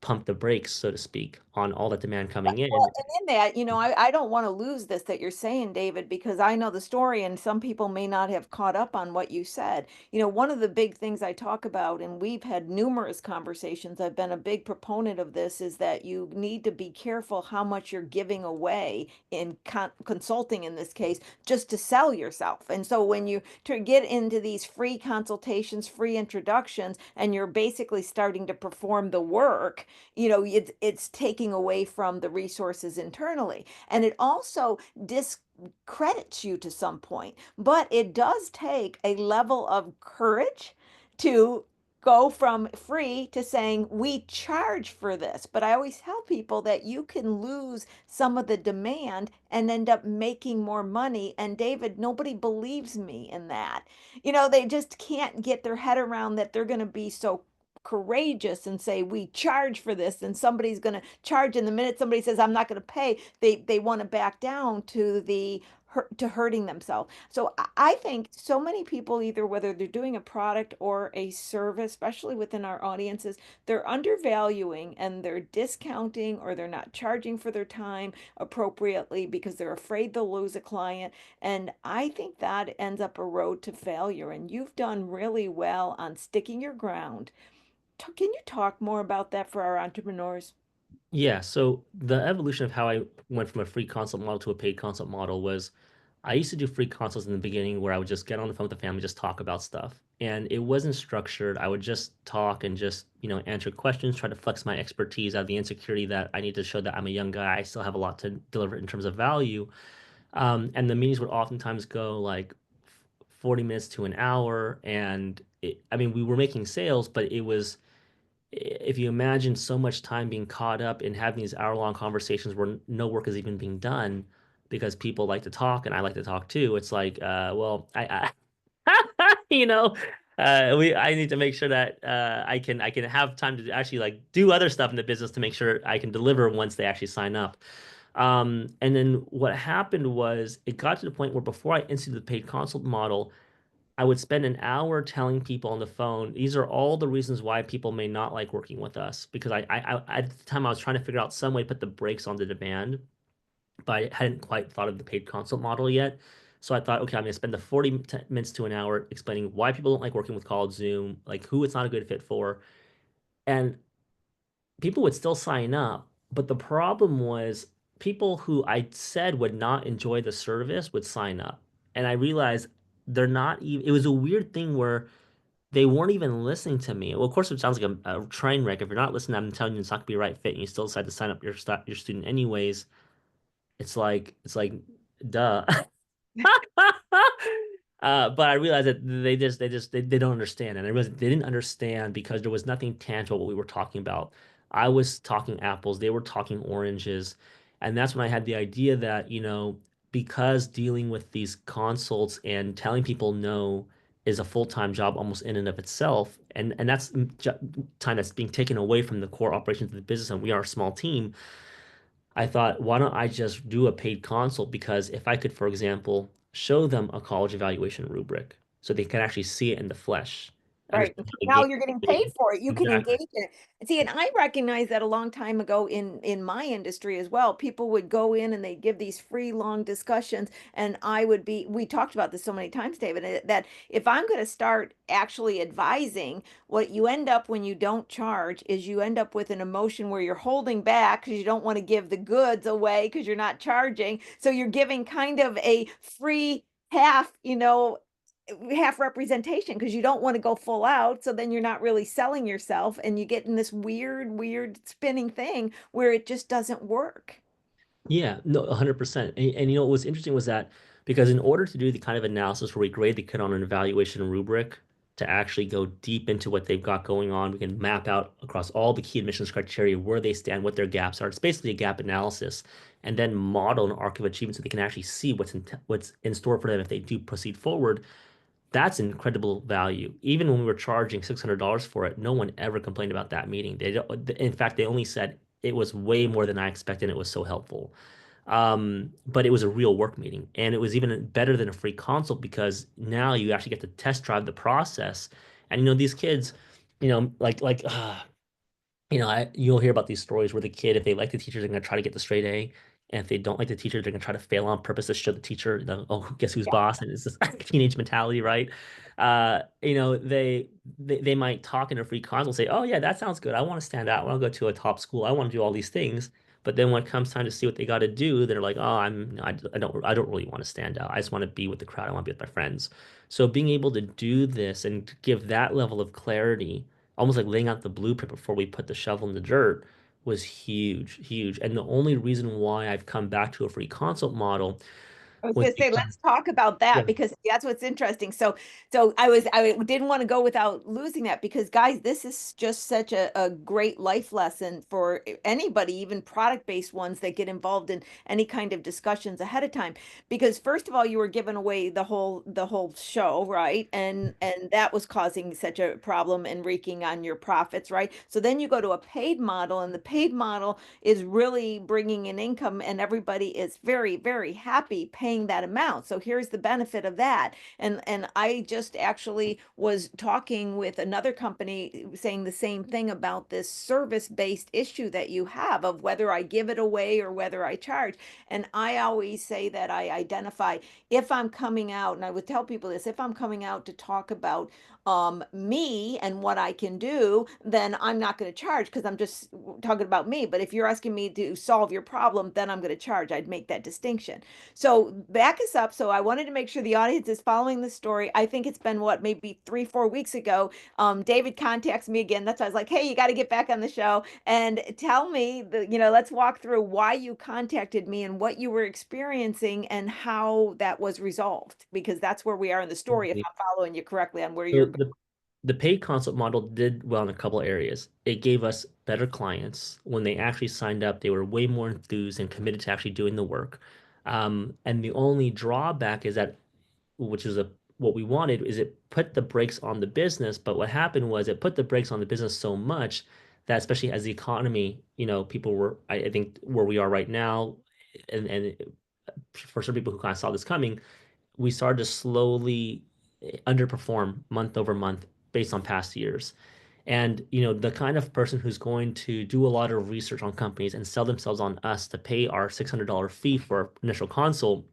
pump the brakes, so to speak, on all that demand coming in. Well, and in that, I don't want to lose this that you're saying, David, because I know the story and some people may not have caught up on what you said. One of the big things I talk about, and we've had numerous conversations, I've been a big proponent of this, is that you need to be careful how much you're giving away in consulting in this case, just to sell yourself. And so when you to get into these free consultations, free introductions, and you're basically starting to perform the work, it's taking away from the resources internally, and it also discredits you to some point, but it does take a level of courage to go from free to saying we charge for this. But I always tell people that you can lose some of the demand and end up making more money. And David, nobody believes me in that. They just can't get their head around that they're going to be so courageous and say we charge for this, and somebody's going to charge. In the minute somebody says I'm not going to pay, they want to back down to the to hurting themselves. So I think so many people, either whether they're doing a product or a service, especially within our audiences, they're undervaluing and they're discounting, or they're not charging for their time appropriately because they're afraid they'll lose a client. And I think that ends up a road to failure. And you've done really well on sticking your ground. Can you talk more about that for our entrepreneurs? Yeah, so the evolution of how I went from a free consult model to a paid consult model was I used to do free consults in the beginning where I would just get on the phone with the family, just talk about stuff. And it wasn't structured. I would just talk and just, answer questions, try to flex my expertise out of the insecurity that I need to show that I'm a young guy. I still have a lot to deliver in terms of value. And the meetings would oftentimes go like 40 minutes to an hour. And I mean, we were making sales, but it was if you imagine so much time being caught up in having these hour-long conversations where no work is even being done because people like to talk and I like to talk too, it's like, well, you know, I need to make sure that I can have time to actually like do other stuff in the business to make sure I can deliver once they actually sign up. And then what happened was it got to the point where before I instituted the paid consult model, I would spend an hour telling people on the phone, these are all the reasons why people may not like working with us. Because at the time I was trying to figure out some way to put the brakes on the demand, but I hadn't quite thought of the paid consult model yet. So I thought, okay, I'm going to spend the 40 minutes to an hour explaining why people don't like working with Call Zoom, like who it's not a good fit for. And people would still sign up. But the problem was people who I said would not enjoy the service would sign up. And I realized they're not even, it was a weird thing where they weren't even listening to me. Well, of course, it sounds like a train wreck. If you're not listening, I'm telling you it's not gonna be a right fit, and you still decide to sign up your student anyways. It's like duh. But I realized that they don't understand, and I realized they didn't understand because there was nothing tangible what we were talking about. I was talking apples, they were talking oranges, and that's when I had the idea that, because dealing with these consults and telling people no is a full-time job almost in and of itself, and that's time that's being taken away from the core operations of the business, and we are a small team. I thought, why don't I just do a paid consult? Because if I could, for example, show them a college evaluation rubric so they can actually see it in the flesh, Right. understand how to Now gain. you're getting paid for it. You can Exactly. engage in it. See, and I recognize that a long time ago in my industry as well, people would go in and they give these free long discussions, and I would be. We talked about this so many times, David, that if I'm going to start actually advising, what you end up when you don't charge is you end up with an emotion where you're holding back because you don't want to give the goods away because you're not charging. So you're giving kind of a free half, half representation because you don't want to go full out. So then you're not really selling yourself and you get in this weird spinning thing where it just doesn't work. Yeah, no, 100%. And what was interesting was that because in order to do the kind of analysis where we grade the kid on an evaluation rubric to actually go deep into what they've got going on, we can map out across all the key admissions criteria where they stand, what their gaps are. It's basically a gap analysis, and then model an arc of achievement so they can actually see what's in store for them if they do proceed forward. That's incredible value. Even when we were charging $600 for it, no one ever complained about that meeting. In fact, they only said it was way more than I expected. And it was so helpful. But it was a real work meeting, and it was even better than a free consult because now you actually get to test drive the process. And these kids, you'll hear about these stories where the kid, if they like the teacher, they're going to try to get the straight A. And if they don't like the teacher, they're going to try to fail on purpose to show the teacher, oh, guess who's boss? And it's this teenage mentality, right? They might talk in a free consult, say, oh, yeah, that sounds good. I want to stand out. I want to go to a top school. I want to do all these things. But then when it comes time to see what they got to do, they're like, oh, I don't really want to stand out. I just want to be with the crowd. I want to be with my friends. So being able to do this and give that level of clarity, almost like laying out the blueprint before we put the shovel in the dirt, was huge, huge. And the only reason why I've come back to a free consult model I was was gonna say, because, let's talk about yeah, that because that's what's interesting. So I didn't want to go without losing that because guys, this is just such a great life lesson for anybody, even product-based ones that get involved in any kind of discussions ahead of time. Because first of all, you were giving away the whole show, right? And that was causing such a problem and wreaking on your profits, right? So then you go to a paid model, and the paid model is really bringing in income and everybody is very happy paying that amount. So here's the benefit of that. And I just actually was talking with another company saying the same thing about this service-based issue that you have of whether I give it away or whether I charge. And I always say that I identify if I'm coming out, and I would tell people this, if I'm coming out to talk about me and what I can do, then I'm not going to charge because I'm just talking about me. But if you're asking me to solve your problem, then I'm going to charge. I'd make that distinction. So back us up. So I wanted to make sure the audience is following the story. I think it's been what, maybe 3, 4 weeks ago. David contacts me again. That's why I was like, hey, you got to get back on the show and tell me let's walk through why you contacted me and what you were experiencing and how that was resolved, because that's where we are in the story, if I'm following you correctly on where so you're going. the paid consult model did well in a couple of areas. It gave us better clients. When they actually signed up, they were way more enthused and committed to actually doing the work. And the only drawback is that, which is what we wanted, is it put the brakes on the business. But what happened was it put the brakes on the business so much that, especially as the economy, people were, I think, where we are right now, and for some people who kind of saw this coming, we started to slowly underperform month over month based on past years. And the kind of person who's going to do a lot of research on companies and sell themselves on us to pay our $600 fee for initial consult,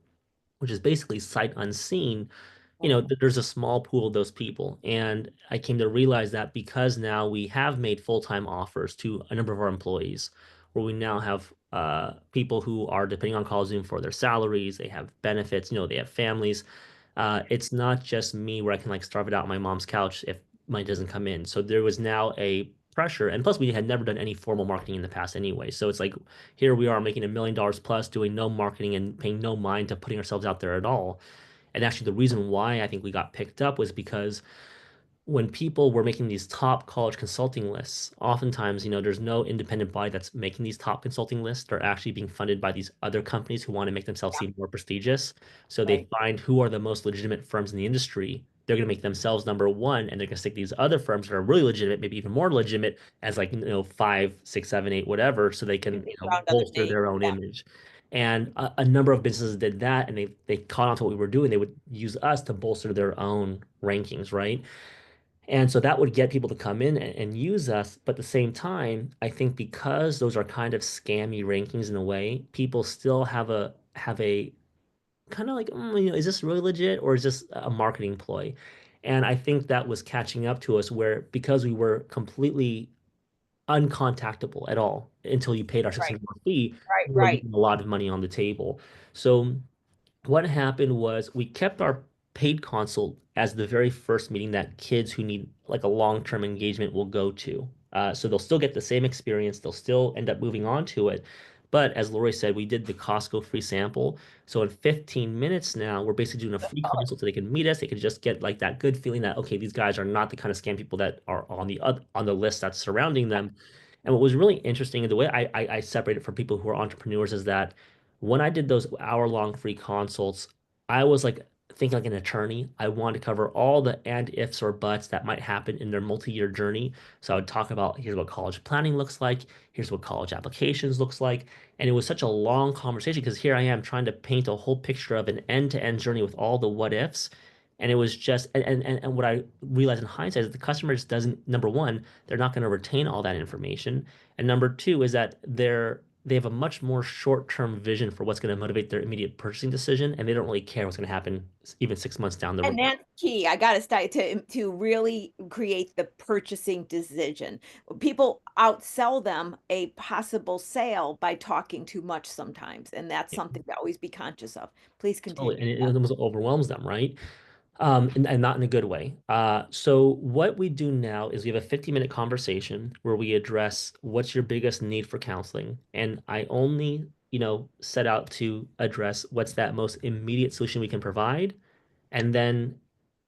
which is basically sight unseen, there's a small pool of those people. And I came to realize that because now we have made full-time offers to a number of our employees, where we now have people who are depending on Call Zoom for their salaries, they have benefits, they have families. It's not just me where I can like starve it out on my mom's couch if money doesn't come in. So there was now a pressure. And plus, we had never done any formal marketing in the past anyway. So it's like here we are making $1 million plus, doing no marketing and paying no mind to putting ourselves out there at all. And actually, the reason why I think we got picked up was because when people were making these top college consulting lists, oftentimes, there's no independent body that's making these top consulting lists. They're actually being funded by these other companies who want to make themselves Yeah, seem more prestigious. So they right. find who are the most legitimate firms in the industry. They're going to make themselves number one, and they're going to stick these other firms that are really legitimate, maybe even more legitimate, as like, five, six, seven, eight, whatever, so they can, Based around other bolster names. their own Yeah, image. And a number of businesses did that, and they caught on to what we were doing. They would use us to bolster their own rankings, right? And so that would get people to come in and use us. But at the same time, I think because those are kind of scammy rankings in a way, people still have a kind of like, is this really legit or is this a marketing ploy? And I think that was catching up to us where because we were completely uncontactable at all until you paid our right, $600 fee, right, we were right. leaving a lot of money on the table. So what happened was we kept our paid consult as the very first meeting that kids who need like a long-term engagement will go to. So they'll still get the same experience. They'll still end up moving on to it. But as Lori said, we did the Costco free sample. So in 15 minutes now, we're basically doing a free consult so they can meet us. They can just get like that good feeling that, okay, these guys are not the kind of scam people that are on the list that's surrounding them. And what was really interesting in the way I separate it from people who are entrepreneurs is that when I did those hour-long free consults, I was like thinking like an attorney. I wanted to cover all the and ifs or buts that might happen in their multi-year journey. So I would talk about here's what college planning looks like, here's what college applications looks like. And it was such a long conversation because here I am trying to paint a whole picture of an end-to-end journey with all the what ifs. And it was just and what I realized in hindsight is the customer just doesn't, number one, they're not going to retain all that information. And number two is that they have a much more short-term vision for what's going to motivate their immediate purchasing decision, and they don't really care what's going to happen even 6 months down the And road. that's key. I gotta start to really create the purchasing decision. People outsell them a possible sale by talking too much sometimes, and that's Yeah, something to always be conscious of. Please totally, continue. and it almost overwhelms them, right? And not in a good way. So what we do now is we have a 50-minute conversation where we address what's your biggest need for counseling, and I only, set out to address what's that most immediate solution we can provide, and then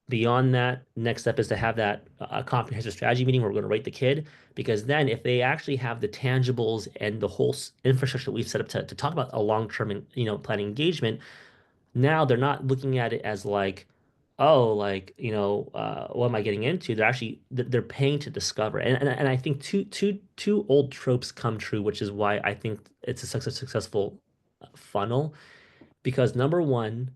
beyond that, next step is to have that comprehensive strategy meeting where we're going to rate the kid. Because then, if they actually have the tangibles and the whole infrastructure that we've set up to talk about a long-term, planning engagement, now they're not looking at it as like, oh, like, what am I getting into? They're actually they're paying to discover. And I think two old tropes come true, which is why I think it's a successful funnel. Because number one,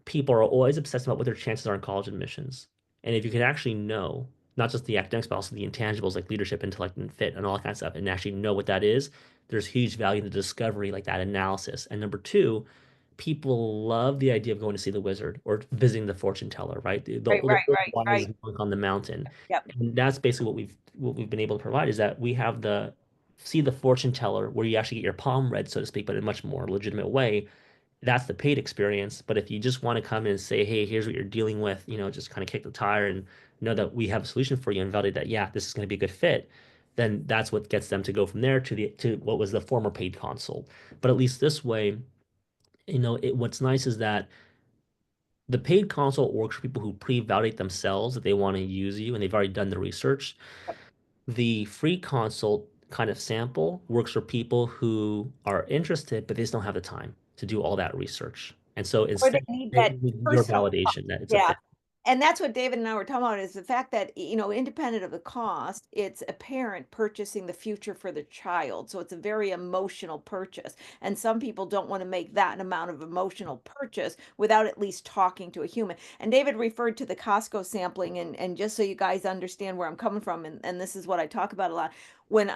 people are always obsessed about what their chances are in college admissions. And if you can actually know, not just the academics, but also the intangibles like leadership, intellect, and fit, and all that kind of stuff, and actually know what that is, there's huge value in the discovery, like that analysis. And number two, people love the idea of going to see the wizard or visiting the fortune teller, right? The Right, right, old right, wise right. monk on the mountain. Yep. And that's basically what we've been able to provide is that we have the see the fortune teller where you actually get your palm read, so to speak, but in a much more legitimate way. That's the paid experience. But if you just want to come in and say, hey, here's what you're dealing with, just kind of kick the tire and know that we have a solution for you and validate that, yeah, this is going to be a good fit, then that's what gets them to go from there to what was the former paid console. But at least this way, what's nice is that the paid console works for people who pre-validate themselves that they want to use you and they've already done the research. Yep. The free consult kind of sample works for people who are interested, but they just don't have the time to do all that research. And so Or they instead, need they that need your personal. validation that it's a Yeah. fit. And that's what David and I were talking about is the fact that, independent of the cost, it's a parent purchasing the future for the child. So it's a very emotional purchase. And some people don't want to make that amount of emotional purchase without at least talking to a human. And David referred to the Costco sampling, and just so you guys understand where I'm coming from, and this is what I talk about a lot. when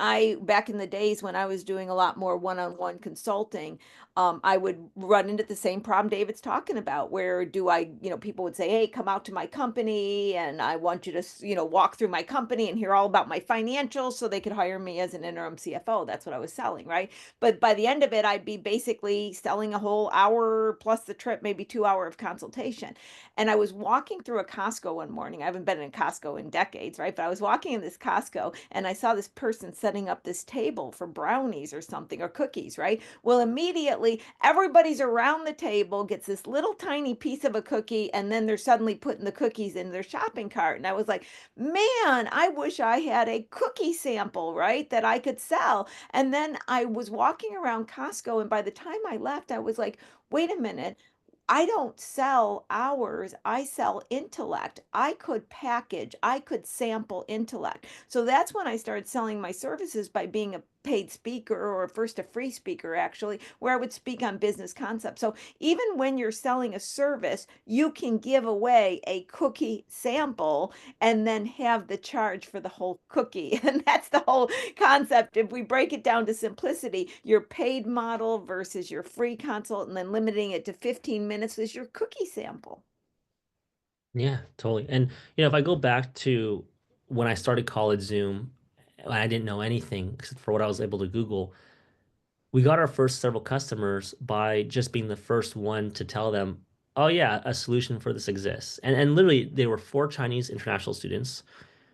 back in the days when I was doing a lot more one-on-one consulting, I would run into the same problem David's talking about, where people would say, hey, come out to my company and I want you to, walk through my company and hear all about my financials so they could hire me as an interim CFO. That's what I was selling, right? But by the end of it, I'd be basically selling a whole hour plus the trip, maybe 2 hour of consultation. And I was walking through a Costco one morning. I haven't been in Costco in decades, right? But I was walking in this Costco and I saw this person setting up this table for brownies or something, or cookies, right? Well, immediately everybody's around the table, gets this little tiny piece of a cookie, and then they're suddenly putting the cookies in their shopping cart. And I was like, man, I wish I had a cookie sample, right? That I could sell. And then I was walking around Costco, and by the time I left, I was like, wait a minute. I don't sell hours, I sell intellect. I could package, I could sample intellect. So that's when I started selling my services by being a paid speaker, or first a free speaker, actually, where I would speak on business concepts. So even when you're selling a service, you can give away a cookie sample and then have the charge for the whole cookie. And that's the whole concept. If we break it down to simplicity, your paid model versus your free consult, and then limiting it to 15 minutes is your cookie sample. Yeah, totally. And if I go back to when I started College Zoom, I didn't know anything except for what I was able to Google. We got our first several customers by just being the first one to tell them, "Oh yeah, a solution for this exists." And literally, they were four Chinese international students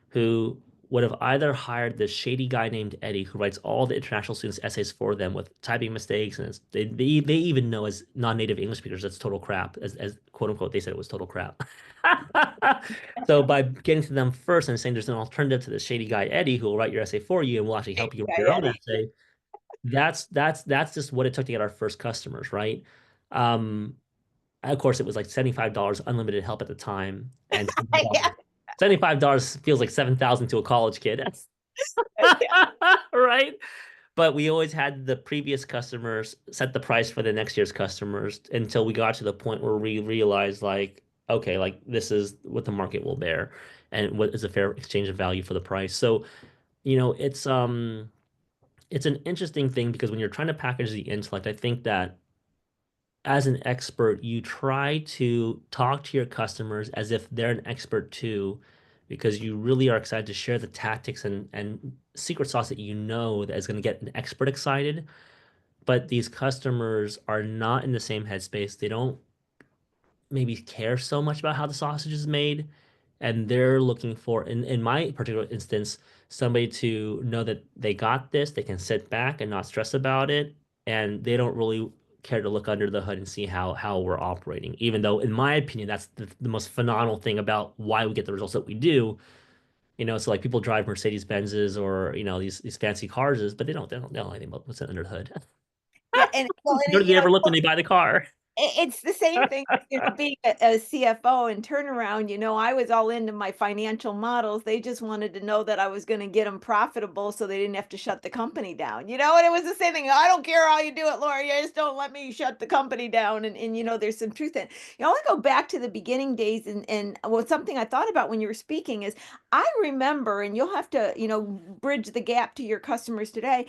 who would have either hired this shady guy named Eddie who writes all the international students' essays for them with typing mistakes, and they even know as non-native English speakers that's total crap, as quote unquote they said it was total crap. So by getting to them first and saying there's an alternative to the shady guy Eddie who will write your essay for you and will actually help you write Yeah, your own Eddie. essay, that's just what it took to get our first customers, right? Um, of course, it was like $75 unlimited help at the time, and Yeah. $75 feels like 7,000 to a college kid, right? But we always had the previous customers set the price for the next year's customers until we got to the point where we realized, like, okay, like this is what the market will bear, and what is a fair exchange of value for the price. So, it's an interesting thing because when you're trying to package the intellect, I think that as an expert, you try to talk to your customers as if they're an expert too, because you really are excited to share the tactics and secret sauce that you know that is going to get an expert excited. But these customers are not in the same headspace. They don't maybe care so much about how the sausage is made. And they're looking for, in my particular instance, somebody to know that they got this, they can sit back and not stress about it, and they don't really care to look under the hood and see how we're operating. Even though, in my opinion, that's the most phenomenal thing about why we get the results that we do. So like people drive Mercedes Benzes or these fancy cars, but they don't know anything about what's under the hood. Yeah, and well, Nor do they ever look when they buy the car. it's the same thing, being a CFO and turnaround. I was all into my financial models. They just wanted to know that I was going to get them profitable so they didn't have to shut the company down. And it was the same thing. I don't care how you do it, Laura. You just don't let me shut the company down. And there's some truth in it. I want to go back to the beginning days, and well, something I thought about when you were speaking is I remember, and you'll have to, bridge the gap to your customers today.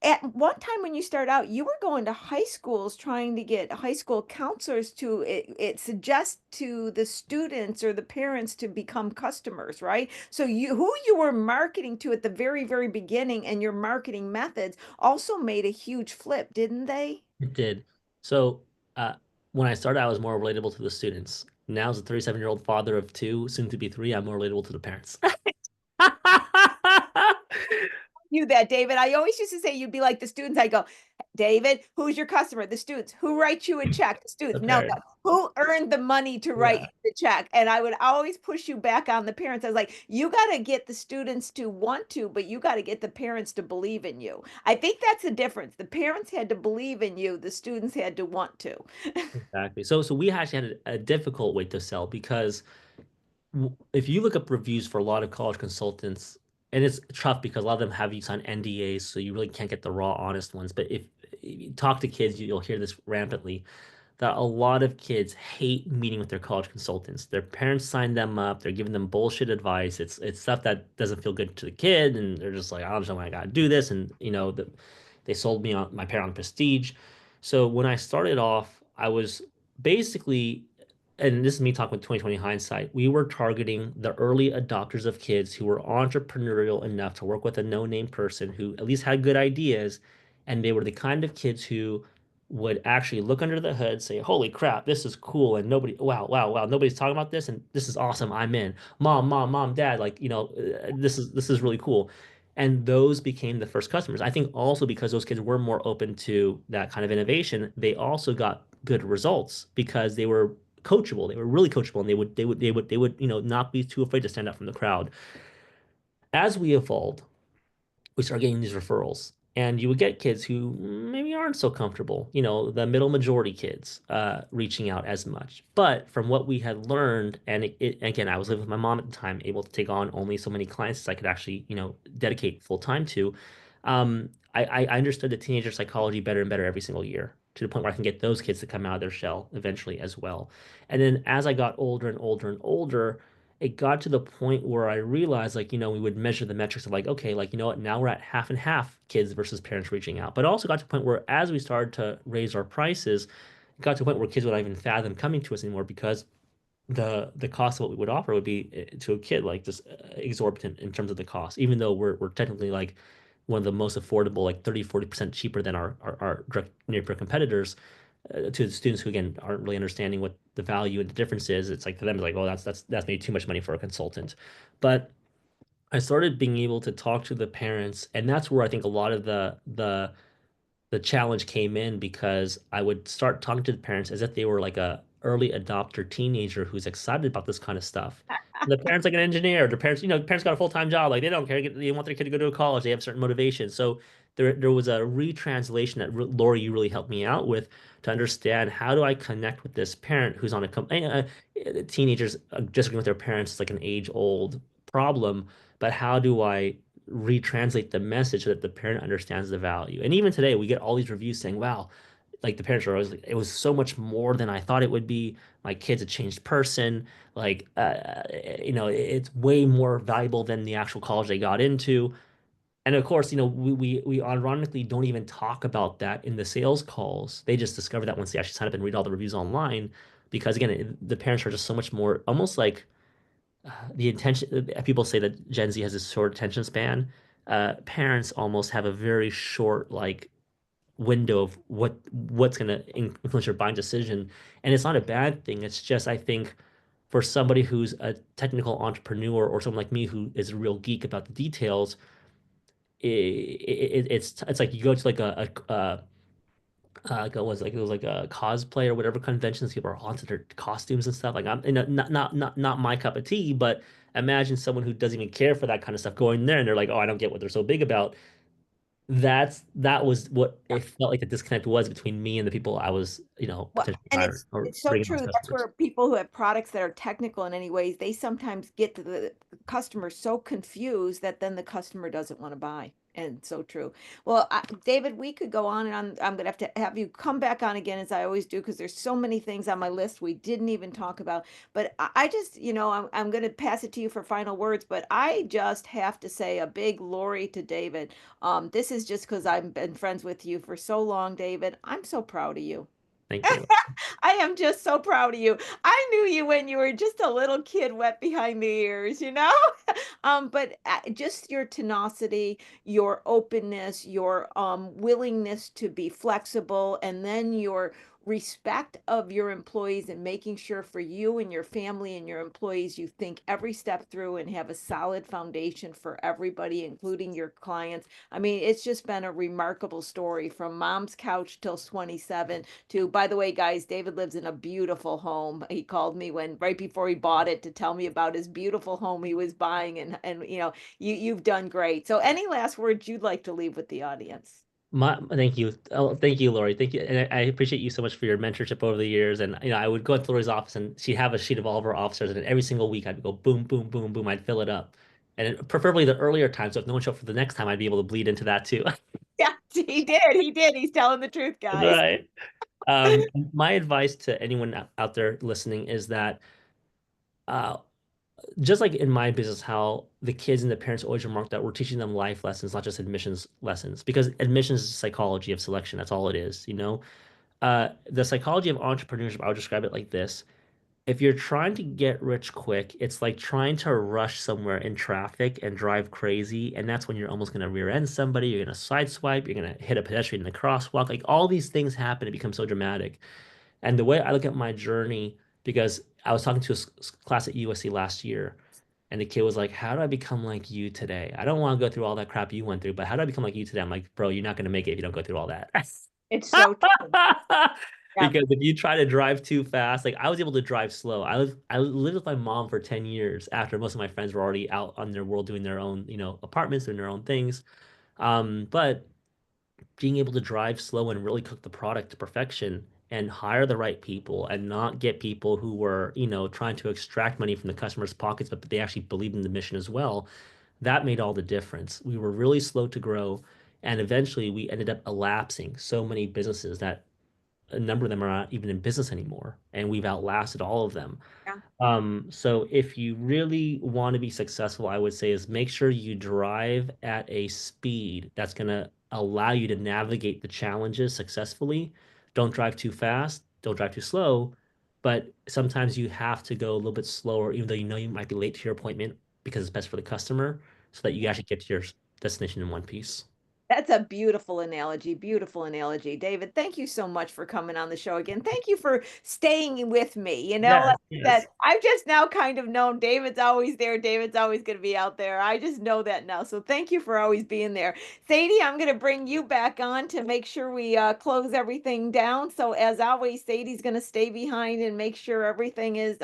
At one time when you start out, you were going to high schools trying to get high school counselors to it suggest to the students or the parents to become customers, right? So who you were marketing to at the very, very beginning, and your marketing methods also made a huge flip, didn't they? It did. So uh, when I started, I was more relatable to the students. Now, as a 37-year-old father of two, soon to be three, I'm more relatable to the parents. You that, David. I always used to say you'd be like the students. I go, David, who's your customer? The students. Who writes you a check? The The students. No, no. parents. Who earned the money to write Yeah, you the check? And I would always push you back on the parents. I was like, you got to get the students to want to, but you got to get the parents to believe in you. I think that's the difference. The parents had to believe in you. The students had to want to. exactly. So we actually had a difficult way to sell because if you look up reviews for a lot of college consultants, and it's tough because a lot of them have you sign NDAs, so you really can't get the raw, honest ones. But if you talk to kids, you'll hear this rampantly. that a lot of kids hate meeting with their college consultants. Their parents sign them up, they're giving them bullshit advice. It's stuff that doesn't feel good to the kid, and they're just like, I don't know why I gotta do this. And they sold me on my parent on prestige. So when I started off, I was basically, and this is me talking with 2020 hindsight, we were targeting the early adopters of kids who were entrepreneurial enough to work with a no-name person who at least had good ideas. And they were the kind of kids who would actually look under the hood, say, "Holy crap, this is cool." And nobody, wow, wow, wow, nobody's talking about this. And this is awesome. I'm in. Mom, dad, like, this is really cool. And those became the first customers. I think also because those kids were more open to that kind of innovation, they also got good results because they were coachable. They were really coachable, and they would not be too afraid to stand out from the crowd. As we evolved, we start getting these referrals. And you would get kids who maybe aren't so comfortable, the middle majority kids, reaching out as much. But from what we had learned, and again, I was living with my mom at the time, able to take on only so many clients as I could actually, dedicate full time to. I understood the teenager psychology better and better every single year to the point where I can get those kids to come out of their shell eventually as well. And then as I got older and older and older, it got to the point where I realized, like, we would measure the metrics of like, okay, like, you know what, now we're at half and half kids versus parents reaching out. But it also got to the point where as we started to raise our prices, it got to a point where kids would not even fathom coming to us anymore because the cost of what we would offer would be to a kid like just exorbitant in terms of the cost, even though we're technically like one of the most affordable, like 30-40% cheaper than our direct near peer competitors. To the students who again aren't really understanding what the value and the difference is, it's like to them it's like, oh, that's maybe too much money for a consultant. But I started being able to talk to the parents, and that's where I think a lot of the challenge came in because I would start talking to the parents as if they were like a early adopter teenager who's excited about this kind of stuff. And the parents like an engineer, the parents, the parents got a full-time job, like they don't care, they want their kid to go to a college, they have certain motivations. So there was a retranslation that Lori, you really helped me out with to understand how do I connect with this parent who's on teenagers disagreeing with their parents is like an age-old problem, but how do I retranslate the message so that the parent understands the value. And even today, we get all these reviews saying, wow, like the parents are always like, it was so much more than I thought it would be. My kid's a changed person. Like, it's way more valuable than the actual college they got into. And of course, we ironically don't even talk about that in the sales calls. They just discover that once they actually sign up and read all the reviews online, because again, the parents are just so much more, almost like the intention. People say that Gen Z has this short attention span. Parents almost have a very short like window of what's going to influence your buying decision, and it's not a bad thing. It's just I think for somebody who's a technical entrepreneur or someone like me who is a real geek about the details, it's like you go to like like it was like a cosplay or whatever conventions. People are haunted their costumes and stuff. Like I'm not my cup of tea, but imagine someone who doesn't even care for that kind of stuff going there and they're like, oh, I don't get what they're so big about. That was what it felt like the disconnect was between me and the people I was, Well, potentially and hiring it's or it's so bringing on true. as That's customers. where people who have products that are technical in any ways, they sometimes get to the customer so confused that then the customer doesn't want to buy. And so true. Well, David, we could go on and on. I'm going to have you come back on again as I always do because there's so many things on my list we didn't even talk about. But I just, I'm going to pass it to you for final words. But I just have to say a big Lori to David. This is just because I've been friends with you for so long, David. I'm so proud of you. Thank you. I am just so proud of you. I knew you when you were just a little kid wet behind the ears, you know? But just your tenacity, your openness, your willingness to be flexible, and then your respect of your employees and making sure for you and your family and your employees, you think every step through and have a solid foundation for everybody, including your clients. I mean, it's just been a remarkable story from mom's couch till 27 to, by the way, guys, David lives in a beautiful home. He called me when right before he bought it to tell me about his beautiful home he was buying, and you've done great. So any last words you'd like to leave with the audience? Thank you. Oh, thank you, Lori. Thank you. And I appreciate you so much for your mentorship over the years. And I would go into Lori's office and she'd have a sheet of all of our officers, and every single week I'd go boom, boom, boom, boom. I'd fill it up. And preferably the earlier times. So if no one showed up for the next time, I'd be able to bleed into that too. Yeah. He did. He did. He's telling the truth, guys. Right. My advice to anyone out there listening is that uh, just like in my business, how the kids and the parents always remark that we're teaching them life lessons, not just admissions lessons, because admissions is psychology of selection. That's all it is, you know? The psychology of entrepreneurship, I would describe it like this. If you're trying to get rich quick, it's like trying to rush somewhere in traffic and drive crazy. And that's when you're almost going to rear end somebody, you're going to sideswipe, you're going to hit a pedestrian in the crosswalk. Like all these things happen, it becomes so dramatic. And the way I look at my journey, because I was talking to a class at USC last year, and the kid was like, how do I become like you today? I don't want to go through all that crap you went through, but how do I become like you today? I'm like, bro, you're not going to make it if you don't go through all that. It's so true. Yeah. Because if you try to drive too fast, like I was able to drive slow. I lived with my mom for 10 years after most of my friends were already out on their world doing their own, apartments, doing their own things. But being able to drive slow and really cook the product to perfection and hire the right people and not get people who were, trying to extract money from the customers' pockets, but they actually believed in the mission as well. That made all the difference. We were really slow to grow. And eventually we ended up elapsing so many businesses that a number of them are not even in business anymore. And we've outlasted all of them. Yeah. So if you really want to be successful, I would say is make sure you drive at a speed that's going to allow you to navigate the challenges successfully. Don't drive too fast, don't drive too slow, but sometimes you have to go a little bit slower, even though you know you might be late to your appointment because it's best for the customer, so that you actually get to your destination in one piece. That's a beautiful analogy. Beautiful analogy. David, thank you so much for coming on the show again. Thank you for staying with me. Yes, Like yes. that, I've just now kind of known David's always there. David's always going to be out there. I just know that now. So thank you for always being there. Sadie, I'm going to bring you back on to make sure we close everything down. So as always, Sadie's going to stay behind and make sure everything is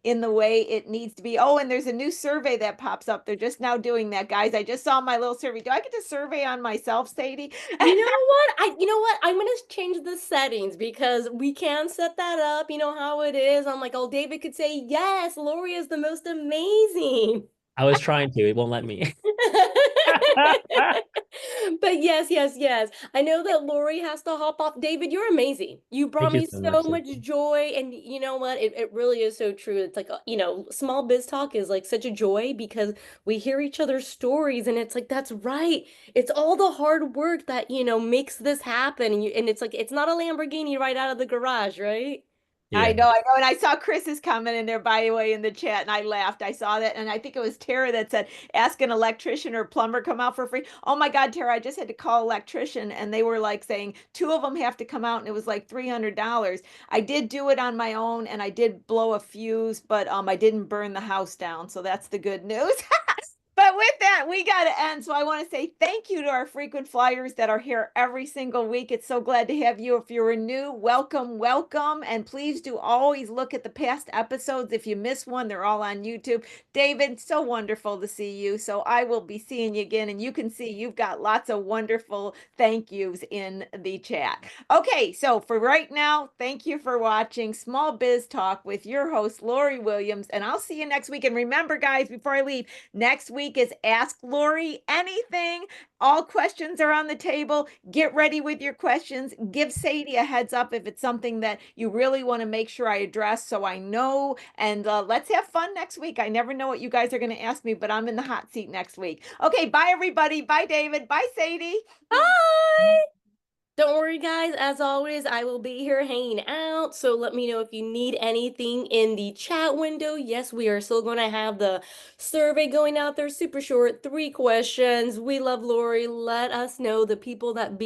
in the way it needs to be. Oh, and there's a new survey that pops up. They're just now doing that, guys. I just saw my little survey. Do I get to survey on myself, Sadie? You know what? I'm gonna change the settings because we can set that up. You know how it is. I'm like, oh, David could say, yes, Lori is the most amazing. I was trying to, it won't let me. But yes, yes, yes. I know that Lori has to hop off. David, you're amazing. You brought Thank you me so much, so much Sophie. joy. And you know what? It really is so true. It's like, small biz talk is like such a joy because we hear each other's stories and it's like, that's right. It's all the hard work that, makes this happen. And it's like, it's not a Lamborghini right out of the garage, right? Yeah. I know. And I saw Chris's comment in there, by the way, in the chat, and I laughed. I saw that, and I think it was Tara that said, ask an electrician or plumber come out for free. Oh my God, Tara, I just had to call electrician, and they were like saying two of them have to come out, and it was like $300. I did do it on my own, and I did blow a fuse, but I didn't burn the house down, so that's the good news. But with that, we got to end. So I want to say thank you to our frequent flyers that are here every single week. It's so glad to have you. If you're new, welcome, welcome. And please do always look at the past episodes. If you miss one, they're all on YouTube. David, so wonderful to see you. So I will be seeing you again. And you can see you've got lots of wonderful thank yous in the chat. Okay, so for right now, thank you for watching Small Biz Talk with your host, Lori Williams. And I'll see you next week. And remember, guys, before I leave, next week is Ask Lori Anything. All questions are on the table. Get ready with your questions. Give Sadie a heads up if it's something that you really want to make sure I address so I know. And let's have fun next week. I never know what you guys are going to ask me, but I'm in the hot seat next week. Okay, bye, everybody. Bye, David. Bye, Sadie. Bye. Don't worry, guys. As always, I will be here hanging out. So let me know if you need anything in the chat window. Yes, we are still going to have the survey going out there. Super short, 3 questions. We love Lori. Let us know, the people that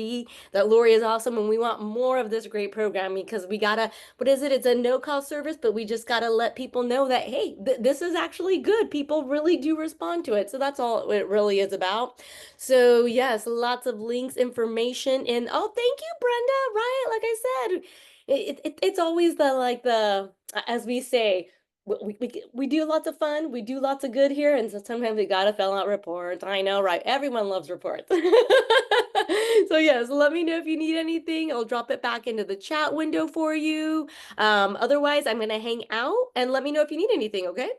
Lori is awesome. And we want more of this great programming because we got to, what is it? It's a no-cost service, but we just got to let people know that, hey, this is actually good. People really do respond to it. So that's all it really is about. So yes, lots of links, information, and oh, thank you, Brenda. Right, like I said, it's always as we say, we do lots of fun, we do lots of good here, and so sometimes we gotta fill out reports. I know, right? Everyone loves reports. So yes, let me know if you need anything. I'll drop it back into the chat window for you. Otherwise, I'm gonna hang out and let me know if you need anything. Okay.